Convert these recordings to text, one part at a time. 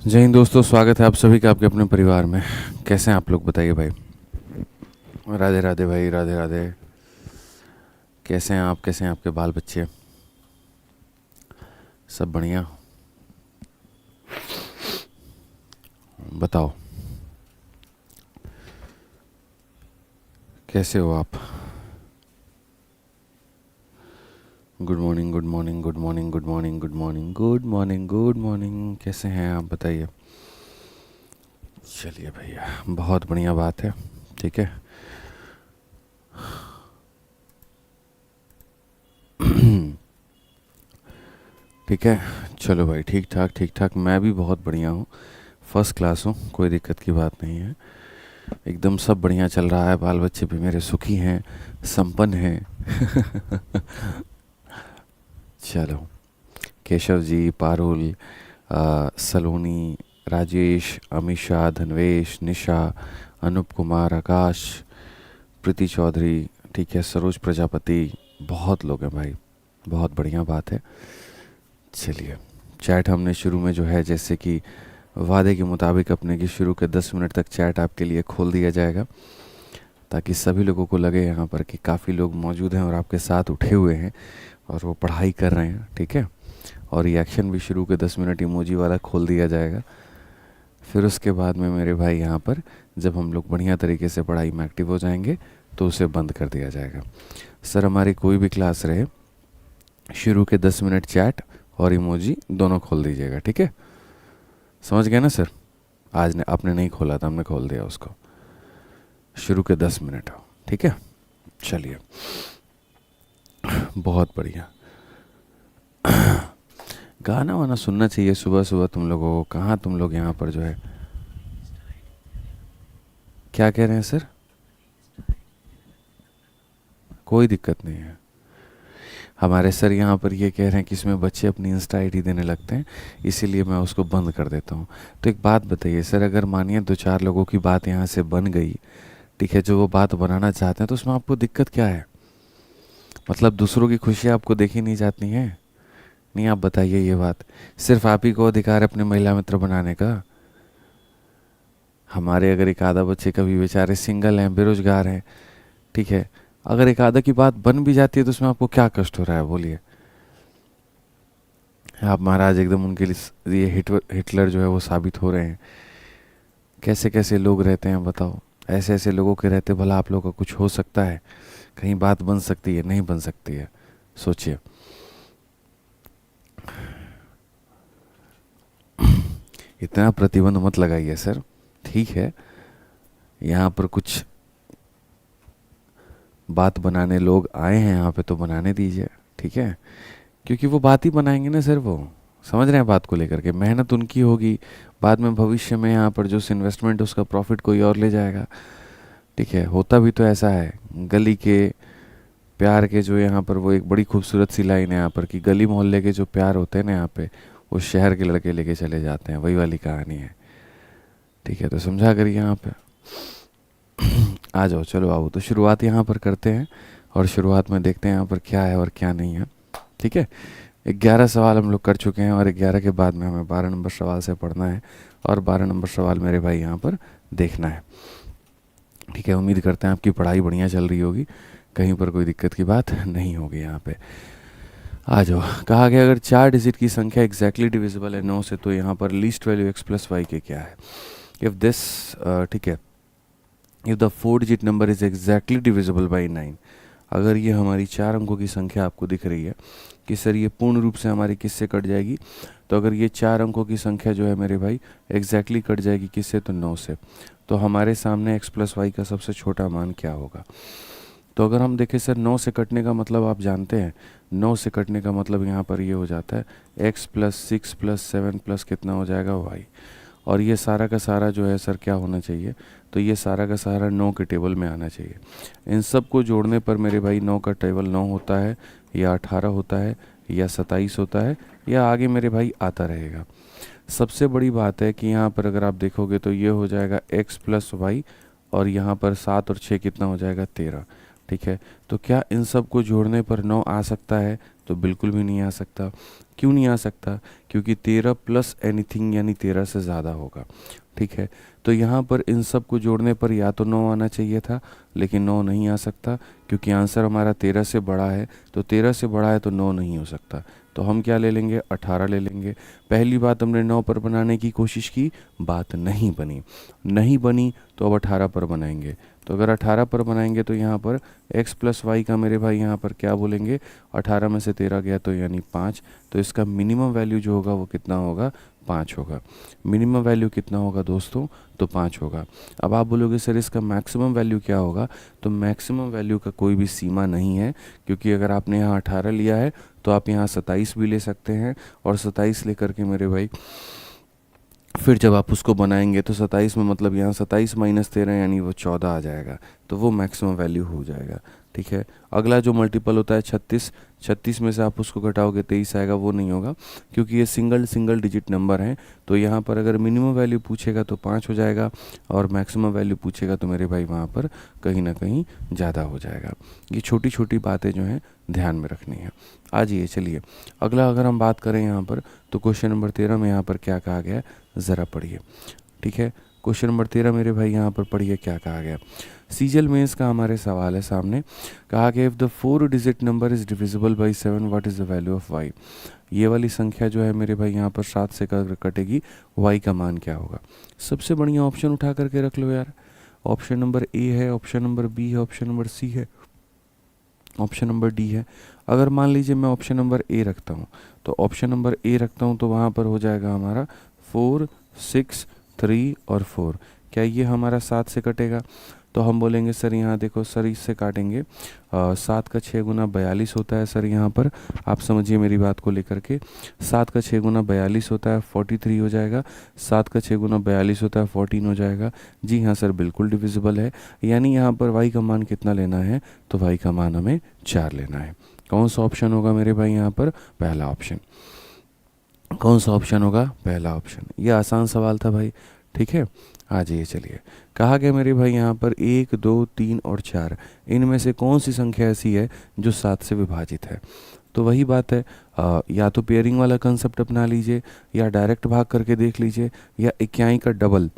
जय हिंद दोस्तों, स्वागत है आप सभी का आपके अपने परिवार में। कैसे हैं आप लोग, बताइए भाई। राधे राधे भाई, राधे राधे। कैसे हैं आप, कैसे हैं आपके बाल बच्चे? सब बढ़िया? बताओ, कैसे हो आप? Good morning, good morning, good morning, good morning, good morning, good morning, good morning. कैसे हैं आप, बताइए। चलिए भैया, बहुत बढ़िया बात है। ठीक है। ठीक है। चलो भाई, ठीक ठाक ठीक ठाक। मैं भी बहुत बढ़िया हूँ, फर्स्ट क्लास हूँ, कोई दिक्कत की बात नहीं है। एकदम सब बढ़िया चल रहा है। बाल बच्चे भी मेरे सुखी हैं, संपन्न हैं। चलो, केशव जी, पारुल, सलोनी, राजेश, अमीषा, धनवेश, निशा, अनूप कुमार, आकाश, प्रीति चौधरी, ठीक है, सरोज प्रजापति, बहुत लोग हैं भाई। बहुत बढ़िया बात है। चलिए, चैट हमने शुरू में जो है, जैसे कि वादे के मुताबिक अपने की शुरू के 10 मिनट तक चैट आपके लिए खोल दिया जाएगा, ताकि सभी लोगों को लगे यहाँ पर कि काफ़ी लोग मौजूद हैं और आपके साथ उठे हुए हैं और वो पढ़ाई कर रहे हैं। ठीक है। और रिएक्शन भी शुरू के 10 मिनट इमोजी वाला खोल दिया जाएगा। फिर उसके बाद में मेरे भाई यहाँ पर, जब हम लोग बढ़िया तरीके से पढ़ाई में एक्टिव हो जाएंगे तो उसे बंद कर दिया जाएगा। सर, हमारी कोई भी क्लास रहे, शुरू के 10 मिनट चैट और इमोजी दोनों खोल दीजिएगा। ठीक है, समझ गए ना सर? आज ने आपने नहीं खोला था, हमने खोल दिया उसको। शुरू के 10 मिनट। ठीक है। चलिए, बहुत बढ़िया। गाना वाना सुनना चाहिए सुबह सुबह तुम लोगों को। कहाँ तुम लोग यहाँ पर जो है, क्या कह रहे हैं सर? कोई दिक्कत नहीं है। हमारे सर यहाँ पर ये कह रहे हैं कि इसमें बच्चे अपनी इंस्टा आईडी देने लगते हैं, इसीलिए मैं उसको बंद कर देता हूँ। तो एक बात बताइए सर, अगर मानिए 2-4 लोगों की बात यहाँ से बन गई, ठीक है, जो वो बात बनाना चाहते हैं, तो उसमें आपको दिक्कत क्या है? मतलब दूसरों की खुशियाँ आपको देखी नहीं जाती हैं? नहीं, आप बताइए ये बात। सिर्फ आप ही को अधिकार है अपने महिला मित्र बनाने का। हमारे अगर एक आधा बच्चे कभी बेचारे सिंगल हैं, बेरोजगार हैं, ठीक है, अगर एक आधा की बात बन भी जाती है तो उसमें आपको क्या कष्ट हो रहा है, बोलिए। आप महाराज एकदम उनके लिए ये हिटलर जो है वो साबित हो रहे हैं। कैसे कैसे लोग रहते हैं बताओ। ऐसे ऐसे लोगों के रहते भला आप लोगों का कुछ हो सकता है? कहीं बात बन सकती है? नहीं बन सकती है। सोचिए। इतना प्रतिबंध मत लगाइए सर। ठीक है, यहाँ पर कुछ बात बनाने लोग आए हैं यहाँ पे, तो बनाने दीजिए। ठीक है, क्योंकि वो बात ही बनाएंगे ना सर, वो समझ रहे हैं बात को लेकर के। मेहनत उनकी होगी, बाद में भविष्य में यहाँ पर जो इन्वेस्टमेंट उसका प्रॉफिट कोई और ले जाएगा। ठीक है, होता भी तो ऐसा है। गली के प्यार के जो यहाँ पर, वो एक बड़ी खूबसूरत सी लाइन है यहाँ पर, कि गली मोहल्ले के जो प्यार होते हैं ना यहाँ पे, वो शहर के लड़के लेके चले जाते हैं। वही वाली कहानी है। ठीक है, तो समझा करिए यहाँ पे। आ जाओ, चलो आओ, तो शुरुआत यहाँ पर करते हैं और शुरुआत में देखते हैं यहाँ पर क्या है और क्या नहीं है। ठीक है, 11 सवाल हम लोग कर चुके हैं और 11 के बाद में हमें 12 नंबर सवाल से पढ़ना है और 12 नंबर सवाल मेरे भाई यहाँ पर देखना है। ठीक है, उम्मीद करते हैं आपकी पढ़ाई बढ़िया चल रही होगी, कहीं पर कोई दिक्कत की बात नहीं होगी यहाँ पे। आ जाओ। कहा गया अगर 4 डिजिट की संख्या एग्जैक्टली डिविजिबल है 9 से, तो यहाँ पर least value x plus y के क्या है? इफ़ दिस, ठीक है, if the 4 digit number is exactly divisible by 9, अगर ये हमारी 4 अंकों की संख्या आपको दिख रही है कि सर ये पूर्ण रूप से हमारी किससे कट जाएगी, तो अगर ये 4 अंकों की संख्या जो है मेरे भाई एग्जैक्टली कट जाएगी किससे, तो 9 से, तो हमारे सामने x प्लस वाई का सबसे छोटा मान क्या होगा? तो अगर हम देखें सर, 9 से कटने का मतलब आप जानते हैं, 9 से कटने का मतलब यहाँ पर ये हो जाता है x प्लस 6 प्लस 7 प्लस कितना हो जाएगा, y। और ये सारा का सारा जो है सर क्या होना चाहिए, तो ये सारा का सारा 9 के टेबल में आना चाहिए। इन सब को जोड़ने पर मेरे भाई 9 का टेबल 9 होता है, या 18 होता है, या 27 होता है, या आगे मेरे भाई आता रहेगा। सबसे बड़ी बात है कि यहाँ पर अगर आप देखोगे तो ये हो जाएगा x प्लस वाई, और यहाँ पर 7 और 6 कितना हो जाएगा, 13। ठीक है, तो क्या इन सब को जोड़ने पर 9 आ सकता है? तो तो बिल्कुल भी नहीं आ सकता। क्यों नहीं आ सकता? क्योंकि 13 प्लस एनीथिंग यानी 13 से ज़्यादा होगा। ठीक है, तो यहाँ पर इन सब को जोड़ने पर या तो 9 आना चाहिए था, लेकिन 9 नहीं आ सकता क्योंकि आंसर हमारा 13 से बड़ा है। तो 13 से बड़ा है तो 9 नहीं हो सकता। तो हम क्या ले लेंगे? 18 ले लेंगे। पहली बात हमने 9 पर बनाने की कोशिश की, बात नहीं बनी। नहीं बनी तो अब 18 पर बनाएंगे। तो अगर 18 पर बनाएंगे तो यहाँ पर x प्लस वाई का मेरे भाई यहाँ पर क्या बोलेंगे? 18 में से 13 गया तो यानी 5। तो इसका मिनिमम वैल्यू जो होगा वो कितना होगा? 5 होगा। मिनिमम वैल्यू कितना होगा दोस्तों? तो 5 होगा। अब आप बोलोगे सर इसका मैक्सिमम वैल्यू क्या होगा? तो मैक्सिमम वैल्यू का कोई भी सीमा नहीं है, क्योंकि अगर आपने यहाँ 18 लिया है तो आप यहाँ 27 भी ले सकते हैं, और 27 लेकर के मेरे भाई फिर जब आप उसको बनाएंगे तो 27 में मतलब यहाँ 27 माइनस 13 यानी वो 14 आ जाएगा। तो वो मैक्सिमम वैल्यू हो जाएगा। ठीक है, अगला जो मल्टीपल होता है 36, 36 में से आप उसको घटाओगे 23 आएगा, वो नहीं होगा क्योंकि ये सिंगल डिजिट नंबर हैं। तो यहाँ पर अगर मिनिमम वैल्यू पूछेगा तो 5 हो जाएगा, और मैक्सिमम वैल्यू पूछेगा तो मेरे भाई वहाँ पर कहीं ना कहीं ज़्यादा हो जाएगा। ये छोटी छोटी बातें जो हैं ध्यान में रखनी है। आ जाइए, चलिए अगला अगर हम बात करें यहाँ पर, तो क्वेश्चन नंबर 13 में यहाँ पर क्या कहा गया है ज़रा पढ़िए। ठीक है, क्वेश्चन नंबर 13 मेरे भाई यहाँ पर पढ़िए क्या कहा गया। सीजल मेंस का हमारे सवाल है सामने। कहा कि if the 4 digit number is divisible by 7 what is the value of y। ये वाली संख्या जो है मेरे भाई यहाँ पर 7 से कटेगी, y का मान क्या होगा? सबसे बढ़िया ऑप्शन उठा करके रख लो यार। ऑप्शन नंबर ए है, ऑप्शन नंबर बी है, ऑप्शन नंबर सी है, ऑप्शन नंबर डी है। अगर मान लीजिए मैं ऑप्शन नंबर ए रखता हूँ, तो ऑप्शन नंबर ए रखता हूँ तो वहाँ पर हो जाएगा हमारा 4, 6, 3 और 4। क्या ये हमारा 7 से कटेगा? तो हम बोलेंगे सर यहाँ देखो सर, इससे काटेंगे 7 का 6 गुना 42 होता है सर। यहाँ पर आप समझिए मेरी बात को लेकर के, 7 का 6 गुना 42 होता है 43 हो जाएगा, 7 का 6 गुना 42 होता है 14 हो जाएगा। जी हाँ सर, बिल्कुल डिविजिबल है। यानी यहाँ पर y का मान कितना लेना है? तो y का मान हमें 4 लेना है। कौन सा ऑप्शन होगा मेरे भाई यहाँ पर? पहला ऑप्शन। कौन सा ऑप्शन होगा? पहला ऑप्शन। ये आसान सवाल था भाई। ठीक है, आ जाइए चलिए। कहा गया मेरे भाई यहाँ पर 1, 2, 3 और 4, इनमें से कौन सी संख्या ऐसी है जो 7 से विभाजित है? तो वही बात है, या तो पेयरिंग वाला कंसेप्ट अपना लीजिए, या डायरेक्ट भाग करके देख लीजिए, या इक्याई का डबल।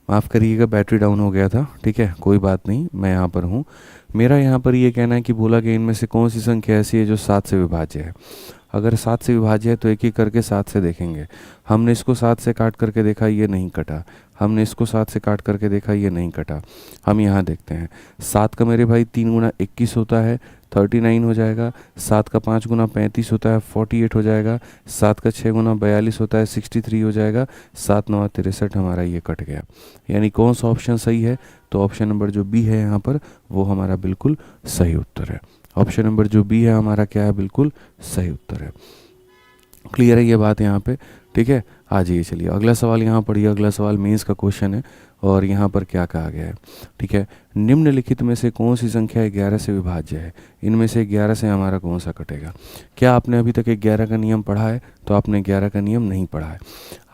माफ़ करिएगा, बैटरी डाउन हो गया था। ठीक है, कोई बात नहीं, मैं यहाँ पर हूँ। मेरा यहाँ पर ये कहना है कि बोला कि इनमें से कौन सी संख्या ऐसी है जो 7 से विभाज्य है। अगर 7 से विभाज्य है तो एक एक करके 7 से देखेंगे। हमने इसको 7 से काट करके देखा, ये नहीं कटा। हमने इसको 7 से काट करके देखा, ये नहीं कटा। हम यहाँ देखते हैं, 7 का मेरे भाई 3 गुना 21 होता है, 39 हो जाएगा। 7 का 5 गुना 35 होता है, 48 हो जाएगा। 7 का 6 गुना 42 होता है, 63 हो जाएगा। 7 9 63, हमारा ये कट गया। यानी कौन सा ऑप्शन सही है? तो ऑप्शन नंबर जो बी है यहाँ पर, वो हमारा बिल्कुल सही उत्तर है। ऑप्शन नंबर जो बी है हमारा क्या है? बिल्कुल सही उत्तर है। क्लियर है ये बात यहाँ पे? ठीक है, आ जाइए चलिए अगला सवाल यहाँ पढ़िए। अगला सवाल मेंस का क्वेश्चन है, और यहाँ पर क्या कहा गया है? ठीक है, निम्नलिखित में से कौन सी संख्या 11 से विभाज्य है, इनमें से 11 से हमारा कौन सा कटेगा। क्या आपने अभी तक 11 का नियम पढ़ा है? तो आपने 11 का नियम नहीं पढ़ा है।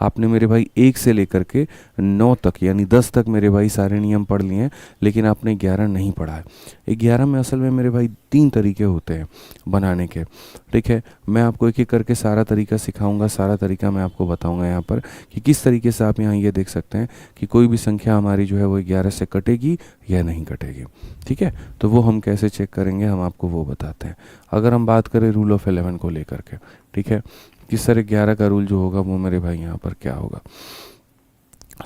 आपने मेरे भाई 1 से लेकर के 9 तक यानी 10 तक मेरे भाई सारे नियम पढ़ लिए हैं, लेकिन आपने 11 नहीं पढ़ा है। 11 में असल में मेरे भाई 3 तरीके होते हैं बनाने के, ठीक है। मैं आपको एक एक करके सारा तरीका सिखाऊंगा, सारा तरीका मैं आपको बताऊंगा यहाँ पर कि किस तरीके से आप यहाँ ये देख सकते हैं कि कोई भी संख्या हमारी जो है वो 11 से कटेगी या नहीं कटेगी, ठीक है। तो वो हम कैसे चेक करेंगे, हम आपको वो बताते हैं। अगर हम बात करें रूल ऑफ 11 को लेकर के, ठीक है, किस तरह 11 का रूल जो होगा वो मेरे भाई यहाँ पर क्या होगा।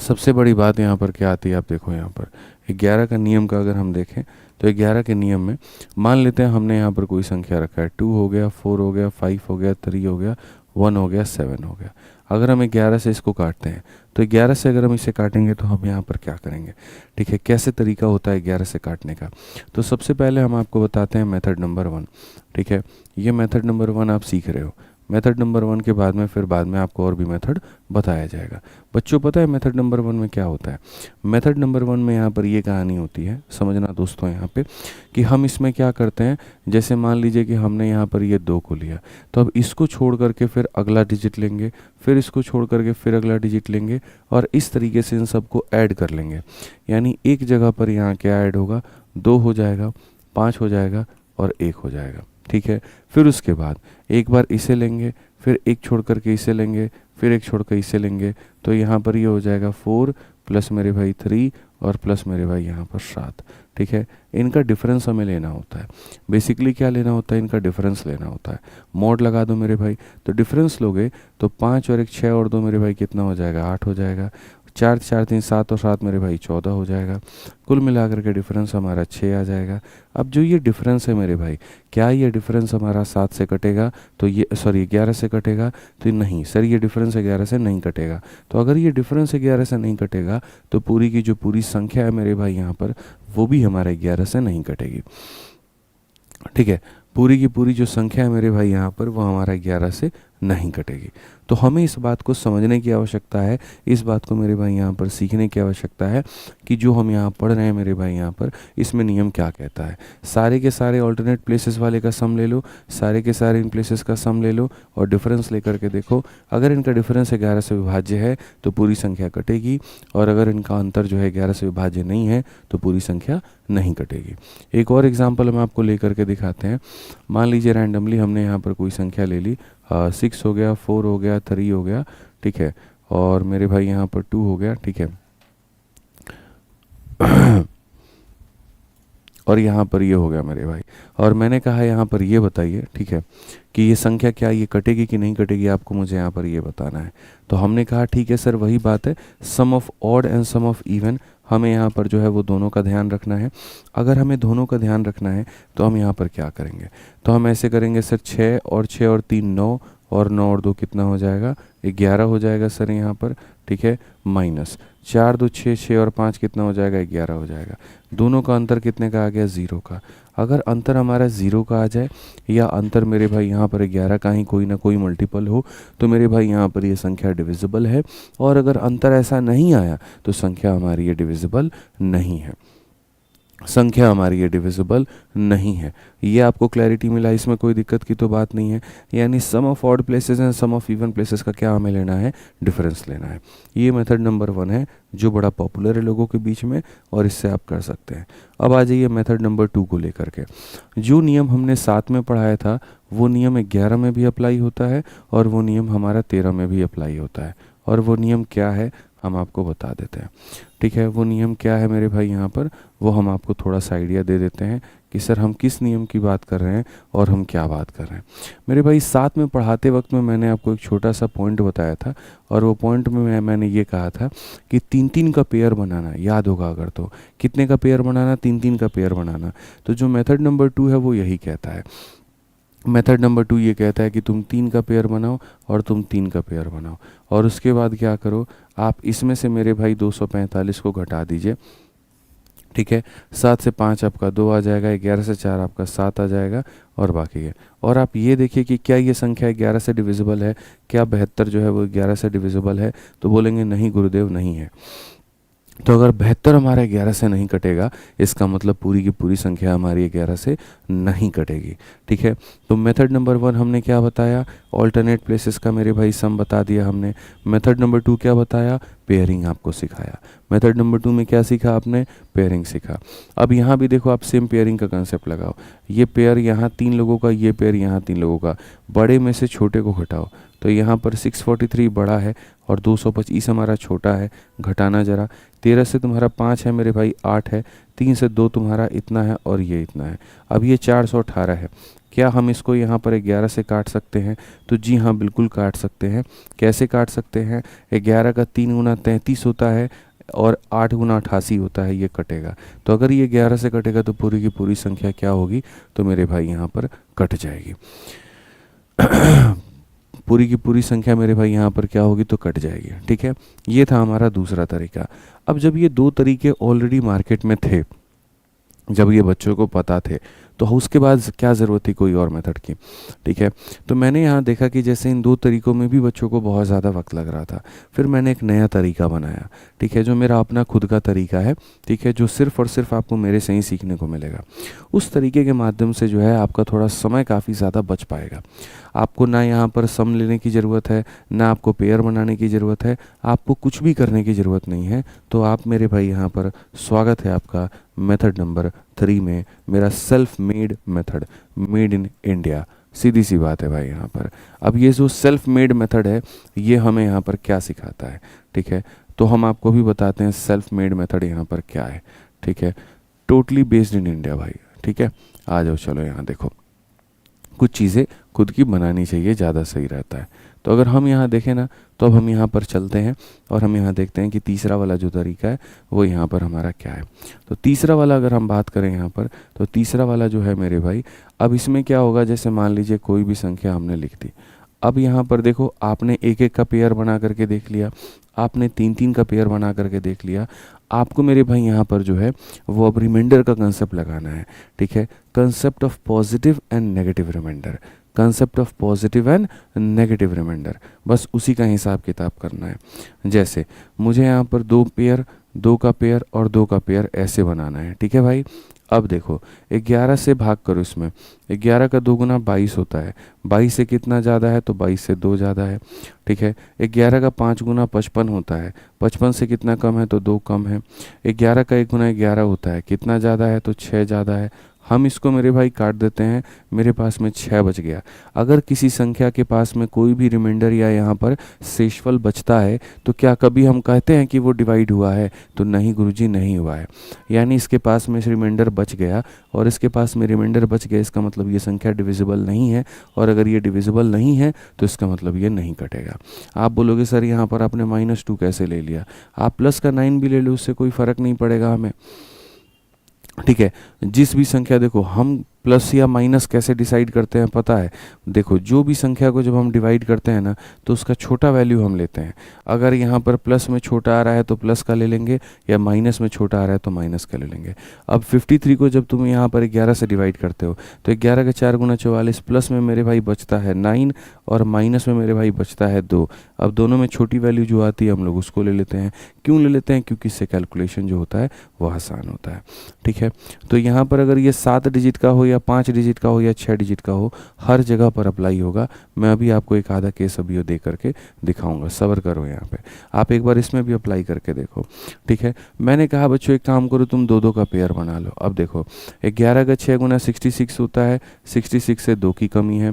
सबसे बड़ी बात यहाँ पर क्या आती है, आप देखो यहाँ पर 11 का नियम का अगर हम देखें तो 11 के नियम में मान लेते हैं हमने यहाँ पर कोई संख्या रखा है, 2 हो गया, 4 हो गया, 5 हो गया, 3 हो गया, 1 हो गया, 7 हो गया। अगर हम 11 से इसको काटते हैं तो 11 से अगर हम इसे काटेंगे तो हम यहाँ पर क्या करेंगे, ठीक है, कैसे तरीका होता है 11 से काटने का। तो सबसे पहले हम आपको बताते हैं मेथड नंबर 1, ठीक है। ये मेथड नंबर 1 आप सीख रहे हो। मेथड नंबर 1 के बाद में फिर बाद में आपको और भी मेथड बताया जाएगा। बच्चों पता है मेथड नंबर 1 में क्या होता है? मेथड नंबर 1 में यहाँ पर ये कहानी होती है, समझना दोस्तों यहाँ पे, कि हम इसमें क्या करते हैं, जैसे मान लीजिए कि हमने यहाँ पर ये 2 को लिया, तो अब इसको छोड़ करके फिर अगला डिजिट लेंगे, फिर इसको छोड़ करके फिर अगला डिजिट लेंगे और इस तरीके से इन सबको ऐड कर लेंगे। यानी एक जगह पर यहाँ क्या ऐड होगा, 2 हो जाएगा, 5 हो जाएगा और 1 हो जाएगा, ठीक है। फिर उसके बाद एक बार इसे लेंगे, फिर एक छोड़ करके इसे लेंगे, फिर एक छोड़ कर इसे लेंगे, तो यहाँ पर ये हो जाएगा 4 प्लस मेरे भाई 3 और प्लस मेरे भाई यहाँ पर 7, ठीक है। इनका डिफरेंस हमें लेना होता है। बेसिकली क्या लेना होता है, इनका डिफरेंस लेना होता है। मॉड लगा दो मेरे भाई, तो डिफरेंस लोगे तो 5 और 1 6 और 2 मेरे भाई कितना हो जाएगा, 8 हो जाएगा। 4 4 3 7 और 7 मेरे भाई 14 हो जाएगा। कुल मिलाकर के डिफरेंस हमारा 6 आ जाएगा। अब जो ये डिफरेंस है मेरे भाई, क्या ये डिफरेंस हमारा 7 से कटेगा, तो ये सॉरी 11 से कटेगा, तो नहीं सर ये डिफरेंस 11 से नहीं कटेगा। तो अगर ये डिफरेंस 11 से नहीं कटेगा तो पूरी की जो पूरी संख्या है मेरे भाई यहाँ पर वो भी हमारे 11 से नहीं कटेगी, ठीक है। पूरी की पूरी जो संख्या है मेरे भाई यहाँ पर वो हमारा 11 से नहीं कटेगी। तो हमें इस बात को समझने की आवश्यकता है, इस बात को मेरे भाई यहाँ पर सीखने की आवश्यकता है कि जो हम यहाँ पढ़ रहे हैं मेरे भाई यहाँ पर इसमें नियम क्या कहता है। सारे के सारे ऑल्टरनेट प्लेसेस वाले का सम ले लो, सारे के सारे इन प्लेसेस का सम ले लो और डिफरेंस लेकर के देखो। अगर इनका डिफरेंस 11 से विभाज्य है तो पूरी संख्या कटेगी, और अगर इनका अंतर जो है 11 से विभाज्य नहीं है तो पूरी संख्या नहीं कटेगी। एक और एग्जाम्पल हम आपको लेकर के दिखाते हैं। मान लीजिए रैंडमली हमने यहाँ पर कोई संख्या ले ली, 6 हो गया, 4 हो गया, 3 हो गया, ठीक है, और मेरे भाई यहाँ पर 2 हो गया, ठीक है। और यहाँ पर ये हो गया मेरे भाई, और मैंने कहा यहाँ पर ये बताइए, ठीक है, कि ये संख्या क्या ये कटेगी कि नहीं कटेगी, आपको मुझे यहाँ पर ये बताना है। तो हमने कहा ठीक है सर, वही बात है, sum of odd and sum of even, हमें यहाँ पर जो है वो दोनों का ध्यान रखना है। अगर हमें दोनों का ध्यान रखना है तो हम यहाँ पर क्या करेंगे, तो हम ऐसे करेंगे सर 6 और 6 और 3 9 और 9 और 2 कितना हो जाएगा, 11 हो जाएगा सर यहाँ पर, ठीक है, माइनस 4 2 6 6 और 5 कितना हो जाएगा, 11 हो जाएगा। दोनों का अंतर कितने का आ गया, 0 का। अगर अंतर हमारा 0 का आ जाए या अंतर मेरे भाई यहाँ पर 11 का ही कोई ना कोई मल्टीपल हो तो मेरे भाई यहाँ पर ये संख्या डिविजिबल है, और अगर अंतर ऐसा नहीं आया तो संख्या हमारी ये डिविजिबल नहीं है, संख्या हमारी ये डिविजिबल नहीं है। ये आपको क्लैरिटी मिला, इसमें कोई दिक्कत की तो बात नहीं है। यानी sum of odd places and sum of even places का क्या हमें लेना है, डिफरेंस लेना है। ये मेथड नंबर 1 है जो बड़ा पॉपुलर है लोगों के बीच में, और इससे आप कर सकते हैं। अब आ जाइए मेथड नंबर 2 को लेकर के। जो नियम हमने 7 में पढ़ाया था वो नियम 11 में भी अप्लाई होता है और वो नियम हमारा 13 में भी अप्लाई होता है। और वो नियम क्या है हम आपको बता देते हैं, ठीक है। वो नियम क्या है मेरे भाई यहाँ पर, वो हम आपको थोड़ा सा आइडिया दे देते हैं कि सर हम किस नियम की बात कर रहे हैं और हम क्या बात कर रहे हैं। मेरे भाई 7 में पढ़ाते वक्त में मैंने आपको एक छोटा सा पॉइंट बताया था, और वो पॉइंट में मैंने ये कहा था कि 3-3 का पेयर बनाना, याद होगा अगर तो, कितने का पेयर बनाना, 3-3 का पेयर बनाना। तो जो मेथड नंबर 2 है वो यही कहता है। मेथड नंबर 2 ये कहता है कि तुम 3 का पेयर बनाओ और तुम 3 का पेयर बनाओ, और उसके बाद क्या करो, आप इसमें से मेरे भाई 245 को घटा दीजिए, ठीक है। 7 से 5 आपका 2 आ जाएगा, 11 से 4 आपका 7 आ जाएगा, और बाकी है। और आप ये देखिए कि क्या ये संख्या 11 से डिविजिबल है, क्या 72 जो है वो 11 से डिविजिबल है, तो बोलेंगे नहीं गुरुदेव नहीं है। तो अगर 72 हमारा 11 से नहीं कटेगा, इसका मतलब पूरी की पूरी संख्या हमारी 11 से नहीं कटेगी। ठीक है, तो मेथड नंबर 1 हमने क्या बताया, ऑल्टरनेट प्लेसेस का मेरे भाई सम बता दिया हमने। मेथड नंबर 2 क्या बताया, पेयरिंग आपको सिखाया। मेथड नंबर 2 में क्या सीखा आपने, पेयरिंग सीखा। अब यहाँ भी देखो आप सेम पेयरिंग का कंसेप्ट लगाओ, ये पेयर यहाँ 3 लोगों का, ये पेयर यहाँ 3 लोगों का, बड़े में से छोटे को घटाओ। तो यहाँ पर 643 बड़ा है और 225 हमारा छोटा है, घटाना जरा। 13 से तुम्हारा 5 है मेरे भाई, 8 है। 3 से 2 तुम्हारा इतना है और ये इतना है। अब ये 418 है। क्या हम इसको यहाँ पर 11 से काट सकते हैं, तो जी हाँ बिल्कुल काट सकते हैं। कैसे काट सकते हैं, 11 का 3 गुना 33 होता है और 8 गुना 88 होता है, ये कटेगा। तो अगर ये 11 से कटेगा तो पूरी की पूरी संख्या क्या होगी, तो मेरे भाई यहाँ पर कट जाएगी। पूरी की पूरी संख्या मेरे भाई यहाँ पर क्या होगी, तो कट जाएगी। ठीक है, ये था हमारा दूसरा तरीका। अब जब ये दो तरीके ऑलरेडी मार्केट में थे, जब ये बच्चों को पता थे, तो उसके बाद क्या ज़रूरत थी कोई और मेथड की। ठीक है, तो मैंने यहाँ देखा कि जैसे इन दो तरीकों में भी बच्चों को बहुत ज़्यादा वक्त लग रहा था, फिर मैंने एक नया तरीका बनाया। ठीक है, जो मेरा अपना खुद का तरीका है। ठीक है, जो सिर्फ़ और सिर्फ आपको मेरे से ही सीखने को मिलेगा। उस तरीके के माध्यम से जो है आपका थोड़ा समय काफ़ी ज़्यादा बच पाएगा। आपको ना यहाँ पर सम लेने की ज़रूरत है, ना आपको पेयर बनाने की ज़रूरत है, आपको कुछ भी करने की ज़रूरत नहीं है। तो आप मेरे भाई यहाँ पर स्वागत है आपका मेथड नंबर 3 में, मेरा self made method, made in India. सीधी सी बात है भाई यहाँ पर। अब ये जो सेल्फ मेड मेथड है, ये हमें यहाँ पर क्या सिखाता है। ठीक है, तो हम आपको भी बताते हैं सेल्फ मेड मेथड यहाँ पर क्या है। ठीक है, टोटली बेस्ड इन इंडिया भाई। ठीक है, आ जाओ, चलो यहाँ देखो, कुछ चीज़ें खुद की बनानी चाहिए, ज़्यादा सही रहता है। तो अगर हम यहाँ देखें ना, तो अब हम यहाँ पर चलते हैं और हम यहाँ देखते हैं कि तीसरा वाला जो तरीका है वो यहाँ पर हमारा क्या है। तो तीसरा वाला अगर हम बात करें यहाँ पर, तो तीसरा वाला जो है मेरे भाई, अब इसमें क्या होगा, जैसे मान लीजिए कोई भी संख्या हमने लिख दी। अब यहाँ पर देखो, आपने एक एक का पेयर बना करके देख लिया, आपने तीन तीन का पेयर बना करके देख लिया। आपको मेरे भाई यहाँ पर जो है वो अब रिमाइंडर का कंसेप्ट लगाना है। ठीक है, concept of positive and negative remainder, concept of positive and negative remainder, बस उसी का हिसाब किताब करना है। जैसे मुझे यहाँ पर दो पेयर, दो का पेयर और दो का पेयर ऐसे बनाना है। ठीक है भाई, अब देखो 11 से भाग करो, इसमें 11 का 2 गुना 22 होता है। 22 से कितना ज़्यादा है, तो 22 से 2 ज़्यादा है। ठीक है, 11 का 5 गुना 55 होता है। 55 से कितना कम है, तो 2 कम है। 11 का 1 गुना 11 होता है, कितना ज़्यादा है, तो 6 ज़्यादा है। हम इसको मेरे भाई काट देते हैं, मेरे पास में 6 बच गया। अगर किसी संख्या के पास में कोई भी रिमाइंडर या यहाँ पर शेषफल बचता है, तो क्या कभी हम कहते हैं कि वो डिवाइड हुआ है, तो नहीं गुरुजी, नहीं हुआ है। यानी इसके पास में रिमाइंडर बच गया और इसके पास में रिमाइंडर बच गया, इसका मतलब ये संख्या डिविजिबल नहीं है। और अगर ये डिविजिबल नहीं है तो इसका मतलब ये नहीं कटेगा। आप बोलोगे सर यहाँ पर आपने -2 कैसे ले लिया, आप प्लस का 9 भी ले लो, उससे कोई फ़र्क नहीं पड़ेगा हमें। ठीक है, जिस भी संख्या, देखो हम प्लस या माइनस कैसे डिसाइड करते हैं पता है, देखो जो भी संख्या को जब हम डिवाइड करते हैं ना, तो उसका छोटा वैल्यू हम लेते हैं। अगर यहाँ पर प्लस में छोटा आ रहा है तो प्लस का ले लेंगे, या माइनस में छोटा आ रहा है तो माइनस का ले लेंगे। अब 53 को जब तुम यहाँ पर 11 से डिवाइड करते हो, तो 11 का 4 गुना 44, प्लस में मेरे भाई बचता है 9 और माइनस में मेरे भाई बचता है 2। अब दोनों में छोटी वैल्यू जो आती है हम लोग उसको ले लेते हैं। क्यों ले लेते हैं, क्योंकि इससे कैलकुलेशन जो होता है वो आसान होता है। ठीक है, तो यहाँ पर अगर ये 7 डिजिट का हो या 5 डिजिट का हो या 6 डिजिट का हो, हर जगह पर अप्लाई होगा। मैं अभी आपको एक आधा केस अभी दे करके दिखाऊंगा, सब्र करो यहाँ पे, आप एक बार इसमें भी अप्लाई करके देखो। ठीक है, मैंने कहा बच्चों एक काम करो, तुम दो दो का पेयर बना लो। अब देखो 11 का 6 गुना 66 होता है, 66 से 2 की कमी है।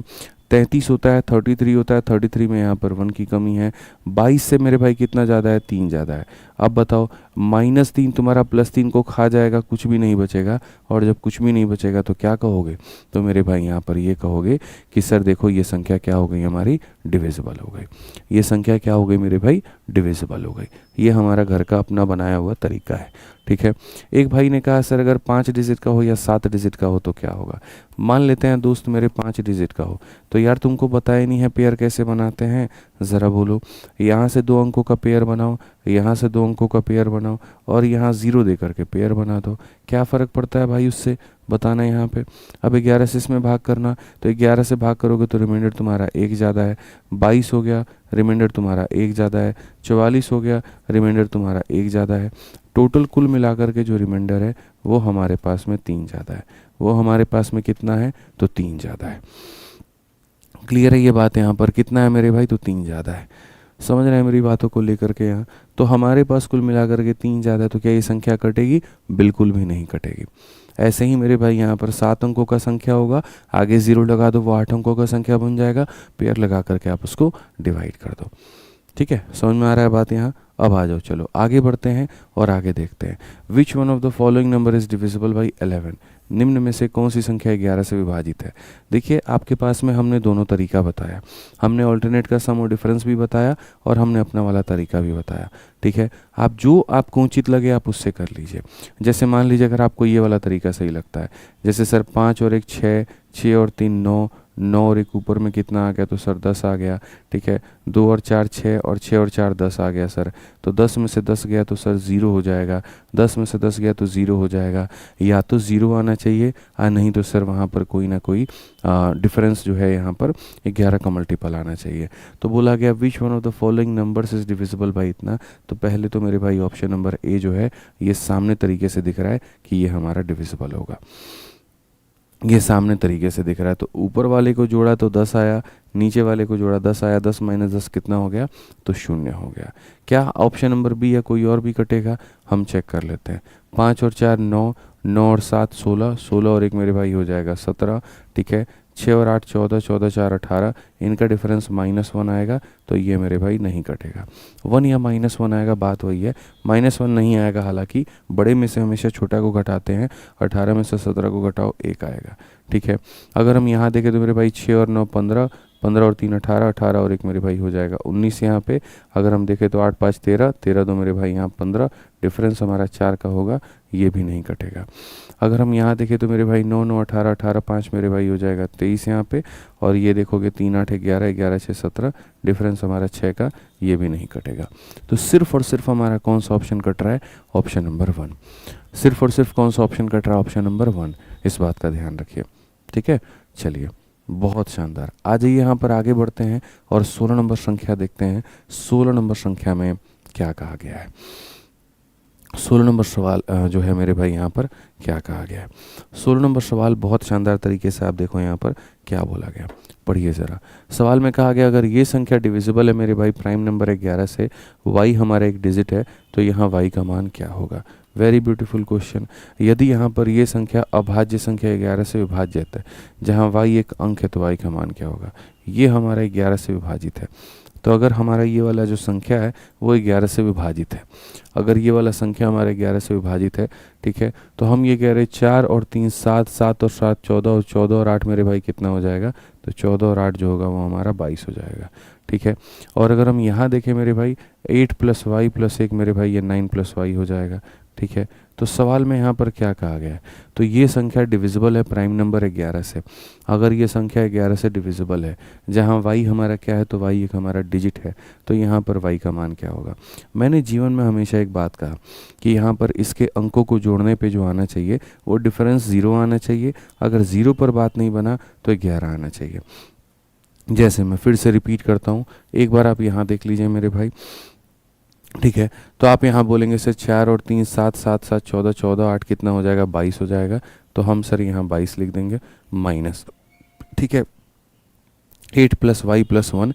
33 होता है, 33 होता है, 33 में यहाँ पर 1 की कमी है। 22 से मेरे भाई कितना ज़्यादा है, 3 ज़्यादा है। अब बताओ, -3 तुम्हारा +3 को खा जाएगा, कुछ भी नहीं बचेगा। और जब कुछ भी नहीं बचेगा तो क्या कहोगे, तो मेरे भाई यहाँ पर ये कहोगे कि सर देखो ये संख्या क्या हो गई हमारी, डिविजिबल हो गई। ये संख्या क्या हो गई मेरे भाई, डिविजिबल हो गई। ये हमारा घर का अपना बनाया हुआ तरीका है। ठीक है, एक भाई ने कहा सर अगर 5 डिजिट का हो या 7 डिजिट का हो तो क्या होगा। मान लेते हैं दोस्त मेरे 5 डिजिट का हो, तो यार तुमको पता ही नहीं है पेयर कैसे बनाते हैं, ज़रा बोलो। यहाँ से 2 अंकों का पेयर बनाओ, यहाँ से 2 अंकों का पेयर बनाओ और यहाँ 0 दे करके पेयर बना दो। क्या फ़र्क पड़ता है भाई उससे, बताना यहाँ पे। अब 11 से इसमें भाग करना, तो 11 से भाग करोगे तो रिमाइंडर तुम्हारा 1 ज़्यादा है। 22 हो गया, रिमाइंडर तुम्हारा 1 ज़्यादा है। 44 हो गया, रिमाइंडर तुम्हारा 1 ज़्यादा है। टोटल कुल मिलाकर के जो रिमाइंडर है वो हमारे पास में 3 ज़्यादा है। वो हमारे पास में कितना है, तो 3 ज़्यादा है। क्लियर है ये बात? यहाँ पर कितना है मेरे भाई, तो 3 ज़्यादा है। समझ रहे हैं मेरी बातों को लेकर के? यहाँ तो हमारे पास कुल मिलाकर के 3 ज़्यादा है, तो क्या ये संख्या कटेगी? बिल्कुल भी नहीं कटेगी। ऐसे ही मेरे भाई यहाँ पर 7 अंकों का संख्या होगा, आगे 0 लगा दो, वो 8 अंकों का संख्या बन जाएगा, पेयर लगा करके आप उसको डिवाइड कर दो। ठीक है, समझ में आ रहा है बात यहाँ? अब आ जाओ, चलो आगे बढ़ते हैं और आगे देखते हैं। Which one of the following number is divisible by 11? निम्न में से कौन सी संख्या 11 से विभाजित है? देखिए आपके पास में हमने दोनों तरीका बताया, हमने ऑल्टरनेट का सम और डिफरेंस भी बताया और हमने अपना वाला तरीका भी बताया। ठीक है, आप जो आपको उचित लगे आप उससे कर लीजिए। जैसे मान लीजिए अगर आपको ये वाला तरीका सही लगता है, जैसे सर 5 और 1 6, 6 और 3 9, 9 और 1 ऊपर में कितना आ गया, तो सर 10 आ गया। ठीक है, 2 और 4 6 और 6 और 4 10 आ गया सर, तो 10 में से 10 गया तो सर 0 हो जाएगा, 10 में से 10 गया तो 0 हो जाएगा। या तो 0 आना चाहिए नहीं तो सर वहाँ पर कोई ना कोई डिफरेंस जो है यहाँ पर 11 का मल्टीपल आना चाहिए। तो बोला गया which one of the following numbers is divisible by इतना। तो पहले तो मेरे भाई ऑप्शन नंबर ए जो है ये सामने तरीके से दिख रहा है कि ये हमारा डिविजिबल होगा, ये सामने तरीके से दिख रहा है। तो ऊपर वाले को जोड़ा तो 10 आया, नीचे वाले को जोड़ा 10 आया, 10 माइनस 10 कितना हो गया, तो 0 हो गया। क्या ऑप्शन नंबर बी या कोई और भी कटेगा, हम चेक कर लेते हैं। 5 और 4 9, 9 और 7 16, 16 और 1 मेरे भाई हो जाएगा 17। ठीक है, 6 और 8 14, 14 4 18, इनका डिफरेंस -1 आएगा, तो ये मेरे भाई नहीं कटेगा। 1 या -1 आएगा, बात वही है, -1 नहीं आएगा। हालांकि बड़े में से हमेशा छोटा को घटाते हैं, 18 में से 17 को घटाओ 1 आएगा। ठीक है, अगर हम यहाँ देखें तो मेरे भाई 6 और 9 15, 15 और 3 18, 18 और 1 मेरे भाई हो जाएगा 19 यहाँ पे। अगर हम देखें तो 8 5 13, 13 2 मेरे भाई यहाँ 15, डिफरेंस हमारा 4 का होगा, ये भी नहीं कटेगा। अगर हम यहाँ देखें तो मेरे भाई 9 9 18, 18 5 मेरे भाई हो जाएगा 23 यहाँ पे। और ये देखोगे 3 8 11, 11 6 17, डिफरेंस हमारा 6 का, ये भी नहीं कटेगा। तो सिर्फ और सिर्फ हमारा कौन सा ऑप्शन कट रहा है, ऑप्शन नंबर 1। सिर्फ और सिर्फ कौन सा ऑप्शन कट रहा है, ऑप्शन नंबर 1। इस बात का ध्यान रखिए। ठीक है, चलिए बहुत शानदार। आ जाइए यहाँ पर आगे बढ़ते हैं और 16 नंबर संख्या देखते हैं। 16 नंबर संख्या में क्या कहा गया है, 16 नंबर सवाल जो है मेरे भाई यहाँ पर क्या कहा गया है। 16 नंबर सवाल बहुत शानदार तरीके से आप देखो यहाँ पर क्या बोला गया, पढ़िए ज़रा। सवाल में कहा गया अगर ये संख्या डिविजिबल है मेरे भाई प्राइम नंबर है 11 से, y हमारा एक डिजिट है, तो यहाँ y का मान क्या होगा। Very beautiful question. यदि यहाँ पर ये संख्या अभाज्य संख्या 11 से विभाज्य है, जहाँ y एक अंक है, तो y का मान क्या होगा। ये हमारा 11 से विभाजित है, तो अगर हमारा ये वाला जो संख्या है वो 11 से विभाजित है, अगर ये वाला संख्या हमारे 11 से विभाजित है, ठीक है, तो हम ये कह रहे हैं 4 और 3 7, 7 और 7 14, और 14 और 8 मेरे भाई कितना हो जाएगा, तो 14 और 8 जो होगा वो हमारा 22 हो जाएगा। ठीक है, और अगर हम यहाँ देखें मेरे भाई 8 + y + 1 मेरे भाई ये 9 + y हो जाएगा। ठीक है, तो सवाल में यहाँ पर क्या कहा गया है, तो ये संख्या डिविजिबल है प्राइम नंबर है 11 से। अगर ये संख्या 11 से डिविजिबल है, जहाँ y हमारा क्या है, तो y एक हमारा डिजिट है, तो यहाँ पर y का मान क्या होगा। मैंने जीवन में हमेशा एक बात कहा कि यहाँ पर इसके अंकों को जोड़ने पे जो आना चाहिए वो डिफरेंस 0 आना चाहिए, अगर 0 पर बात नहीं बना तो 11 आना चाहिए। जैसे मैं फिर से रिपीट करता हूँ, एक बार आप यहाँ देख लीजिए मेरे भाई। ठीक है, तो आप यहाँ बोलेंगे सर 4 और 3 7, 7 7 14, 14 8 कितना हो जाएगा, 22 हो जाएगा, तो हम सर यहाँ 22 लिख देंगे माइनस। ठीक है, 8 + y + 1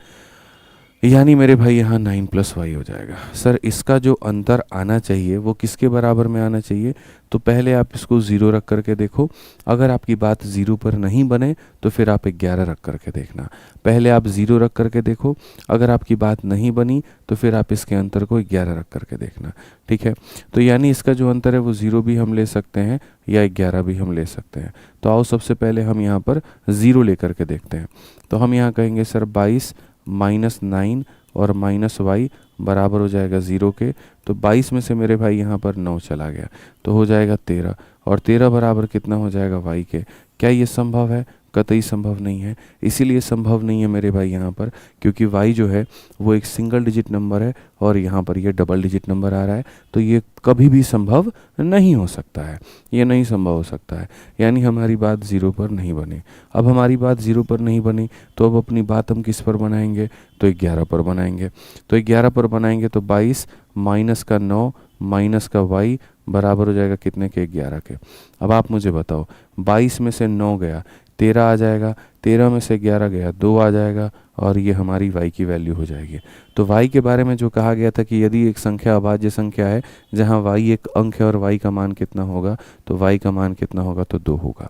यानी मेरे भाई यहाँ 9 + y हो जाएगा। सर इसका जो अंतर आना चाहिए वो किसके बराबर में आना चाहिए, तो पहले आप इसको 0 रख करके देखो, अगर आपकी बात 0 पर नहीं बने तो फिर आप 11 रख करके देखना। पहले आप 0 रख करके देखो, अगर आपकी बात नहीं बनी तो फिर आप इसके अंतर को 11 रख करके देखना। ठीक है, तो यानी इसका जो अंतर है वो 0 भी हम ले सकते हैं या 11 भी हम ले सकते हैं। तो आओ सबसे पहले हम यहाँ पर 0 लेकर के देखते हैं। तो हम यहाँ कहेंगे सर 22 - 9 और -y बराबर हो जाएगा 0 के, तो 22 में से मेरे भाई यहाँ पर 9 चला गया, तो हो जाएगा 13, और 13 बराबर कितना हो जाएगा y के। क्या ये संभव है, कतई संभव नहीं है। इसीलिए संभव नहीं है मेरे भाई यहाँ पर, क्योंकि y जो है वो एक सिंगल डिजिट नंबर है और यहाँ पर ये डबल डिजिट नंबर आ रहा है, तो ये कभी भी संभव नहीं हो सकता है, ये नहीं संभव हो सकता है। यानी हमारी बात 0 पर नहीं बनी। अब हमारी बात 0 पर नहीं बनी तो अब अपनी बात हम किस पर बनाएंगे, तो 11 पर बनाएंगे। तो 11 पर बनाएंगे तो 22 - का 9 माइनस का y बराबर हो जाएगा कितने के, 11 के। अब आप मुझे बताओ, 22 में से 9 गया 13 आ जाएगा, 13 में से 11 गया 2 आ जाएगा, और ये हमारी y की वैल्यू हो जाएगी। तो y के बारे में जो कहा गया था कि यदि एक संख्या अभाज्य संख्या है जहाँ y एक अंक है और y का मान कितना होगा, तो y का मान कितना होगा, तो 2 होगा।